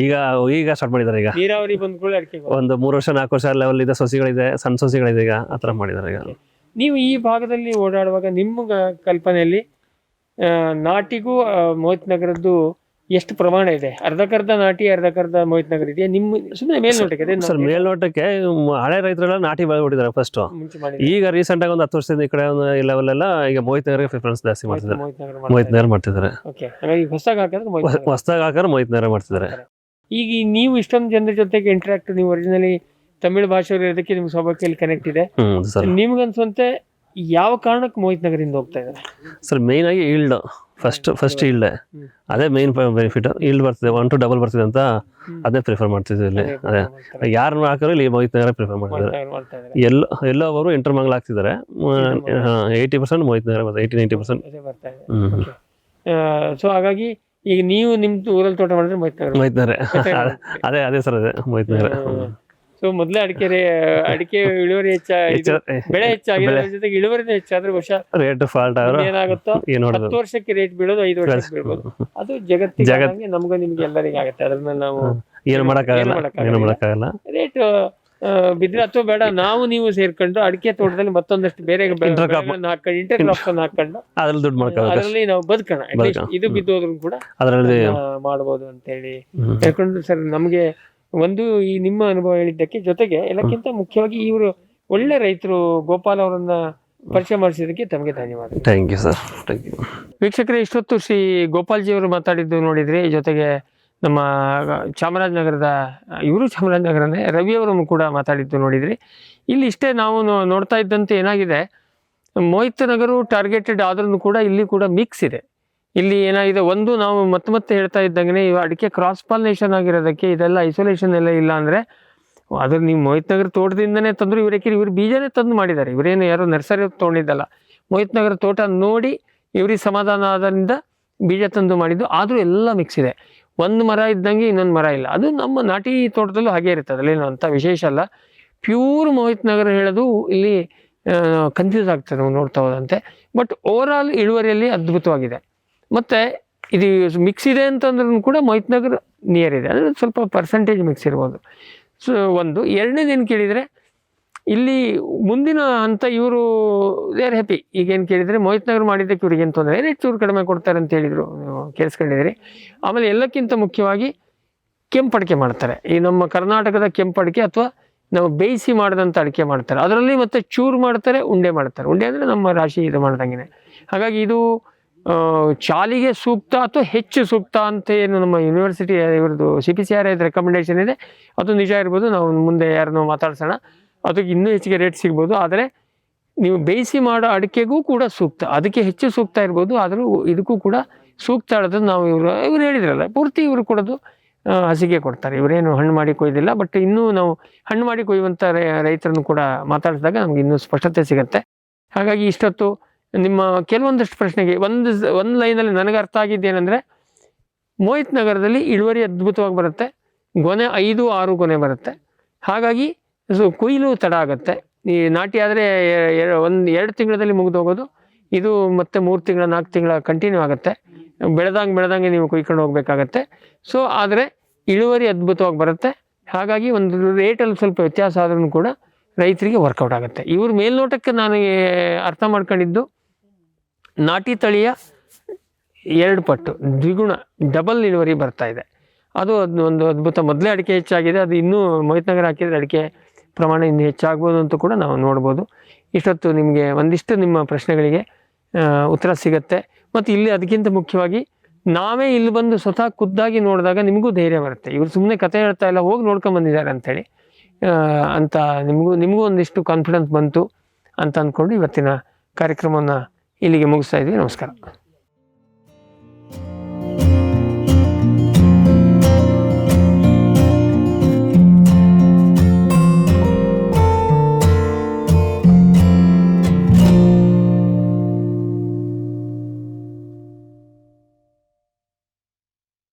ಈಗ ಸ್ಟಾರ್ಟ್ ಮಾಡಿದ್ದಾರೆ. ಈಗ ನೀರಾವರಿ ಬಂದ್ಕೊಳ್ಳಿ ಅಡಿಕೆ ಒಂದು 3 ವರ್ಷ 4 ವರ್ಷ ಲೆವೆಲ್ ಇದೆ, ಸಸಿಗಳಿದೆ, ಸಣ್ಣ ಸಸಿಗಳಿದೆ, ಈಗ ಆತರ ಮಾಡಿದ್ದಾರೆ. ಈಗ ನೀವು ಈ ಭಾಗದಲ್ಲಿ ಓಡಾಡುವಾಗ ನಿಮ್ಮ ಕಲ್ಪನೆಯಲ್ಲಿ ನಾಟಿಗೂ ಮೋಹಿತ್ ನಗರದ್ದು ಎಷ್ಟು ಪ್ರಮಾಣ ಇದೆ? ಅರ್ಧಕ್ಕರ್ಧ ನಾಟಿ, ಅರ್ಧಕ್ಕರ್ಧ ಮೋಹಿತ್ ನಗರ ಇದೆಯಾ? ನಿಮ್ಮ ಸುಮ್ಮನೆ ಮೇಲ್ನೋಟಕ್ಕೆ ಸರ್, ಮೇಲ್ನೋಟಕ್ಕೆ ಹಳೆ ರೈತರೆಲ್ಲ ನಾಟಿ ಬೆಳೆಬಿಟ್ಟಿದ್ದಾರೆ ಫಸ್ಟ್. ಈಗ ರೀಸೆಂಟ್ ಆಗಿ ಒಂದು 10 ವರ್ಷದಿಂದ ಈ ಕಡೆ ಒಂದು ಲೆವೆಲ್ ಎಲ್ಲ ಈಗ ಮೋಹಿತ್ ನಗರ ಪ್ರಿಫರೆನ್ಸ್ ಜಾಸ್ತಿ ಮಾಡ್ತಿದ್ದಾರೆ. ಮೋಹಿತ್ ನಗರ ಮಾಡ್ತಿದ್ದಾರೆ. ಹೊಸದಾಗಿ ಹಾಕಿದ್ರೆ ಮೋಹಿತ್ ನಗರ ಮಾಡ್ತಿದ್ದಾರೆ. ಈಗ ನೀವು ಇಷ್ಟೊಂದು ಜನರ ಜೊತೆಗೆ ಇಂಟ್ರಾಕ್ಟ್, ನೀವು ಒರಿಜಿನಲಿ ತಮಿಳು ಭಾಷೆಯವರು ಇರೋದಕ್ಕೆ ನಿಮ್ಗೆ ಸ್ವಾಭಾವಿಕ ಕನೆಕ್ಟ್ ಇದೆ. ನಿಮ್ಗನ್ಸುವಂತೆ ಯಾವ ಕಾರಣಕ್ಕೆ ಮೋಹಿತ್ ನಗರಿಂದ ಹೋಗ್ತಾ ಇದ್ದಾರೆ ಸರ್? ಮೇನ್ ಆಗಿ ಈಲ್ಡ್, ಫಸ್ಟ್ ಈಲ್ಡ್, ಅದೇ ಮೇನ್ ಬೆನಿಫಿಟ್. ಈಲ್ಡ್ ಬರ್ತದೆ, 1 to 2 ಬರ್ತಿದೆ ಅಂತ ಅದೇ ಪ್ರಿಫರ್ ಮಾಡ್ತಿದ್ವಿ ಇಲ್ಲಿ. ಅದೇ ಯಾರನ್ನ ಹಾಕಿದ್ರು ಇಲ್ಲಿ ಮೋಹಿತ್ ನಗರ ಪ್ರಿಫರ್ ಮಾಡ್ತಿದ್ದಾರೆ. ಎಲ್ಲ ಅವರು ಇಂಟರ್ಮಂಗಲ್ ಆಗ್ತಿದ್ದಾರೆ. 80% ಮೋಹಿತ್ ನಗರ, 80-90% ಸೊ ಹಾಗಾಗಿ ಈಗ ನೀವು ನಿಮ್ದು ಊರಲ್ಲಿ ತೋಟ ಮಾಡಿದ್ರೆ ಮೋಹಿತ್ ನಗರ ಅದೇ ಸರ್, ಅದೇ ಮೋಹಿತ್ ನಗರ. ಸೊ ಮೊದಲೇ ಅಡಿಕೆ ಇಳುವರಿ ಬೆಳೆ ಹೆಚ್ಚಾಗಿದೆ, ಜೊತೆಗೆ ಇಳುವರಿನೂ ಹೆಚ್ಚಾದ್ರೆ ಬಹುಶಃ ರೇಟ್ ಫಾಲ್ಟ್ ಏನಾಗುತ್ತೋ 10 ವರ್ಷಕ್ಕೆ ರೇಟ್ ಬೀಳೋದು 5 ವರ್ಷಕ್ಕೆ ಬೀಳ್ಬೋದು. ಅದು ಜಗತ್ತಿಗೆ ನಮ್ಗೆ ನಿಮ್ಗೆ ಎಲ್ಲರಿಗೂ ಆಗುತ್ತೆ. ಅದ್ರಲ್ಲಿ ನಾವು ಏನು ಮಾಡಕ್ಕಾಗಲ್ಲ. ರೇಟ್ ಬಿದ್ರೆ ಅಥವಾ ಬೇಡ, ನಾವು ನೀವು ಸೇರ್ಕೊಂಡು ಅಡಿಕೆ ತೋಟದಲ್ಲಿ ಮತ್ತೊಂದಷ್ಟು ಬೇರೆ ಇಂಟರ್ ಕ್ರಾಪ್ಸ್ ಅನ್ನು ಹಾಕೊಂಡು ಅದ್ರಲ್ಲಿ ದುಡ್ಡು ಮಾಡ್ಕೊಳ್ಳೋದು, ಅದರಲ್ಲಿ ನಾವು ಬದುಕೋಣ. ಇದು ಬಿದ್ದೋದ್ರು ಕೂಡ ಅದರಲ್ಲಿ ಮಾಡಬಹುದು ಅಂತ ಹೇಳಿ ಹೇಳ್ಕೊಂಡು ಸರ್, ನಮ್ಗೆ ಒಂದು ಈ ನಿಮ್ಮ ಅನುಭವ ಹೇಳಿದ್ದಕ್ಕೆ, ಜೊತೆಗೆ ಎಲ್ಲಕ್ಕಿಂತ ಮುಖ್ಯವಾಗಿ ಇವರು ಒಳ್ಳೆ ರೈತರು ಗೋಪಾಲ್ ಅವರನ್ನ ಪರಿಚಯ ಮಾಡಿಸಿದ್ದಕ್ಕೆ ತಮಗೆ ಧನ್ಯವಾದ. Thank you sir. Thank you. ವೀಕ್ಷಕರೇ, ಇಷ್ಟೊತ್ತು ಶ್ರೀ ಗೋಪಾಲ್ಜಿ ಅವರು ಮಾತಾಡಿದ್ದು ನೋಡಿದ್ರಿ. ಜೊತೆಗೆ ನಮ್ಮ ಚಾಮರಾಜನಗರದ ಚಾಮರಾಜನಗರನೇ ರವಿ ಅವರು ಕೂಡ ಮಾತಾಡಿದ್ದು ನೋಡಿದ್ರಿ. ಇಲ್ಲಿ ಇಷ್ಟೇ ನಾವು ನೋಡ್ತಾ ಇದ್ದಂತೆ ಏನಾಗಿದೆ, ಮೋಹಿತ್ ನಗರ ಟಾರ್ಗೆಟೆಡ್ ಆದ್ರೂ ಕೂಡ ಇಲ್ಲಿ ಕೂಡ ಮಿಕ್ಸ್ ಇದೆ. ಇಲ್ಲಿ ಏನಾಗಿದೆ, ಒಂದು ನಾವು ಮತ್ತೆ ಹೇಳ್ತಾ ಇದ್ದಂಗೆ ಇವು ಅಡಿಕೆ ಕ್ರಾಸ್ ಪಾಲಿನೇಷನ್ ಆಗಿರೋದಕ್ಕೆ ಇದೆಲ್ಲ ಐಸೋಲೇಷನ್ ಎಲ್ಲ ಇಲ್ಲ ಅಂದರೆ ಅದ್ರ ನೀವು ಮೋಹಿತ್ ನಗರ ತೋಟದಿಂದನೇ ತಂದ್ರು. ಇವ್ರು ಬೀಜನೇ ತಂದು ಮಾಡಿದ್ದಾರೆ. ಇವರೇನು ಯಾರೋ ನರ್ಸರಿ ತೊಗೊಂಡಿದ್ದಲ್ಲ, ಮೋಹಿತ್ ನಗರ ತೋಟ ನೋಡಿ ಇವ್ರಿಗೆ ಸಮಾಧಾನ ಆದ್ರಿಂದ ಬೀಜ ತಂದು ಮಾಡಿದ್ದು. ಆದರೂ ಎಲ್ಲ ಮಿಕ್ಸ್ ಇದೆ. ಒಂದು ಮರ ಇದ್ದಂಗೆ ಇನ್ನೊಂದು ಮರ ಇಲ್ಲ. ಅದು ನಮ್ಮ ನಾಟಿ ತೋಟದಲ್ಲೂ ಹಾಗೆ ಇರುತ್ತೆ, ಅದರಲ್ಲೇನು ಅಂತ ವಿಶೇಷ ಅಲ್ಲ. ಪ್ಯೂರ್ ಮೋಹಿತ್ ನಗರ ಹೇಳೋದು ಇಲ್ಲಿ ಕನ್ಫ್ಯೂಸ್ ಆಗ್ತದೆ ನಾವು ನೋಡ್ತಾ ಹೋದಂತೆ. ಬಟ್ ಓವರ್ ಆಲ್ ಇಳುವರಿಯಲ್ಲಿ ಅದ್ಭುತವಾಗಿದೆ. ಮತ್ತು ಇದು ಮಿಕ್ಸ್ ಇದೆ ಅಂತಂದ್ರೂ ಕೂಡ ಮೋಹಿತ್ ನಗರ ನಿಯರ್ ಇದೆ, ಅಂದರೆ ಸ್ವಲ್ಪ ಪರ್ಸೆಂಟೇಜ್ ಮಿಕ್ಸ್ ಇರ್ಬೋದು. ಸೊ ಒಂದು ಎರಡನೇದೇನು ಕೇಳಿದರೆ, ಇಲ್ಲಿ ಮುಂದಿನ ಹಂತ ಇವರು ದೇ ಆರ್ ಹ್ಯಾಪಿ. ಈಗೇನು ಕೇಳಿದರೆ ಮೋಹಿತ್ ನಗರ ಮಾಡಿದ್ದಕ್ಕೆ ಇವ್ರಿಗೇನು ತೊಂದರೆ, ರೇಟ್ ಚೂರು ಕಡಿಮೆ ಕೊಡ್ತಾರೆ ಅಂತ ಹೇಳಿದರು, ನೀವು ಕೇಳಿಸ್ಕೊಂಡಿದ್ದೀರಿ. ಆಮೇಲೆ ಎಲ್ಲಕ್ಕಿಂತ ಮುಖ್ಯವಾಗಿ ಕೆಂಪಡಿಕೆ ಮಾಡ್ತಾರೆ. ಈ ನಮ್ಮ ಕರ್ನಾಟಕದ ಕೆಂಪಡಿಕೆ ಅಥವಾ ನಾವು ಬೇಯಿಸಿ ಮಾಡಿದಂಥ ಅಡಿಕೆ ಮಾಡ್ತಾರೆ. ಅದರಲ್ಲಿ ಮತ್ತೆ ಚೂರು ಮಾಡ್ತಾರೆ, ಉಂಡೆ ಮಾಡ್ತಾರೆ. ಉಂಡೆ ಅಂದರೆ ನಮ್ಮ ರಾಶಿ ಇದು ಮಾಡ್ದಂಗೆ. ಹಾಗಾಗಿ ಇದು ಚಾಲಿಗೆ ಸೂಕ್ತ ಅಥವಾ ಹೆಚ್ಚು ಸೂಕ್ತ ಅಂತ ಏನು ನಮ್ಮ ಯೂನಿವರ್ಸಿಟಿ ಇವ್ರದ್ದು CPCRI ರೆಕಮೆಂಡೇಶನ್ ಇದೆ, ಅದು ನಿಜ ಇರ್ಬೋದು. ನಾವು ಮುಂದೆ ಯಾರನ್ನೋ ಮಾತಾಡ್ಸೋಣ, ಅದಕ್ಕೆ ಇನ್ನೂ ಹೆಚ್ಚಿಗೆ ರೇಟ್ ಸಿಗ್ಬೋದು. ಆದರೆ ನೀವು ಬೇಯಿಸಿ ಮಾಡೋ ಅಡಿಕೆಗೂ ಕೂಡ ಸೂಕ್ತ, ಅದಕ್ಕೆ ಹೆಚ್ಚು ಸೂಕ್ತ ಇರ್ಬೋದು, ಆದರೂ ಇದಕ್ಕೂ ಕೂಡ ಸೂಕ್ತ ಹೇಳೋದು ನಾವು ಇವ್ರು ಹೇಳಿದ್ರಲ್ಲ, ಪೂರ್ತಿ ಇವರು ಕೊಡೋದು ಹಸಿಗೆ ಕೊಡ್ತಾರೆ. ಇವರೇನು ಹಣ್ಣು ಮಾಡಿ ಕೊಯ್ದಿಲ್ಲ. ಬಟ್ ಇನ್ನೂ ನಾವು ಹಣ್ಣು ಮಾಡಿ ಕೊಯ್ಯುವಂಥ ರೈತರನ್ನು ಕೂಡ ಮಾತಾಡಿಸಿದಾಗ ನಮ್ಗೆ ಇನ್ನೂ ಸ್ಪಷ್ಟತೆ ಸಿಗುತ್ತೆ. ಹಾಗಾಗಿ ಇಷ್ಟೊತ್ತು ನಿಮ್ಮ ಕೆಲವೊಂದಷ್ಟು ಪ್ರಶ್ನೆಗೆ ಒಂದು ಲೈನಲ್ಲಿ ನನಗೆ ಅರ್ಥ ಆಗಿದ್ದೇನೆಂದರೆ, ಮೋಹಿತ್ ನಗರದಲ್ಲಿ ಇಳುವರಿ ಅದ್ಭುತವಾಗಿ ಬರುತ್ತೆ, ಗೊನೆ 5-6 ಗೊನೆ ಬರುತ್ತೆ. ಹಾಗಾಗಿ ಕೊಯ್ಲು ತಡ ಆಗುತ್ತೆ. ಈ ನಾಟಿ ಆದರೆ 1-2 ತಿಂಗಳಲ್ಲಿ ಮುಗಿದೋಗೋದು, ಇದು ಮತ್ತೆ 3 ತಿಂಗಳ 4 ತಿಂಗಳ ಕಂಟಿನ್ಯೂ ಆಗುತ್ತೆ. ಬೆಳೆದಂಗೆ ನೀವು ಕುಯ್ಕೊಂಡು ಹೋಗ್ಬೇಕಾಗತ್ತೆ. ಸೊ ಆದರೆ ಇಳುವರಿ ಅದ್ಭುತವಾಗಿ ಬರುತ್ತೆ. ಹಾಗಾಗಿ ಒಂದು ರೇಟಲ್ಲಿ ಸ್ವಲ್ಪ ವ್ಯತ್ಯಾಸ ಆದ್ರೂ ಕೂಡ ರೈತರಿಗೆ ವರ್ಕೌಟ್ ಆಗುತ್ತೆ. ಇವ್ರ ಮೇಲ್ನೋಟಕ್ಕೆ ನಾನು ಅರ್ಥ ಮಾಡ್ಕೊಂಡಿದ್ದು, ನಾಟಿ ತಳಿಯ 2 ಪಟ್ಟು ದ್ವಿಗುಣ ಡಬಲ್ ಇಳುವರಿ ಬರ್ತಾ ಇದೆ. ಅದು ಒಂದು ಅದ್ಭುತ. ಮೊದಲೇ ಅಡಿಕೆ ಹೆಚ್ಚಾಗಿದೆ, ಅದು ಇನ್ನೂ ಮೋಹಿತ್ ನಗರ ಹಾಕಿದರೆ ಅಡಿಕೆ ಪ್ರಮಾಣ ಇನ್ನೂ ಹೆಚ್ಚಾಗ್ಬೋದು ಅಂತ ಕೂಡ ನಾವು ನೋಡ್ಬೋದು. ಇಷ್ಟೊತ್ತು ನಿಮಗೆ ಒಂದಿಷ್ಟು ನಿಮ್ಮ ಪ್ರಶ್ನೆಗಳಿಗೆ ಉತ್ತರ ಸಿಗುತ್ತೆ. ಮತ್ತು ಇಲ್ಲಿ ಅದಕ್ಕಿಂತ ಮುಖ್ಯವಾಗಿ ನಾವೇ ಇಲ್ಲಿ ಬಂದು ಸ್ವತಃ ಖುದ್ದಾಗಿ ನೋಡಿದಾಗ ನಿಮಗೂ ಧೈರ್ಯ ಬರುತ್ತೆ. ಇವರು ಸುಮ್ಮನೆ ಕತೆ ಹೇಳ್ತಾ ಇಲ್ಲ, ಹೋಗಿ ನೋಡ್ಕೊಂಬಂದಿದ್ದಾರೆ ಅಂಥೇಳಿ ಅಂತ ನಿಮಗೂ ಒಂದಿಷ್ಟು ಕಾನ್ಫಿಡೆನ್ಸ್ ಬಂತು ಅಂತ ಅಂದ್ಕೊಂಡು ಇವತ್ತಿನ ಕಾರ್ಯಕ್ರಮವನ್ನು ಇಲ್ಲಿಗೆ ಮುಗಿಸ್ತಾ ಇದ್ವಿ. ನಮಸ್ಕಾರ.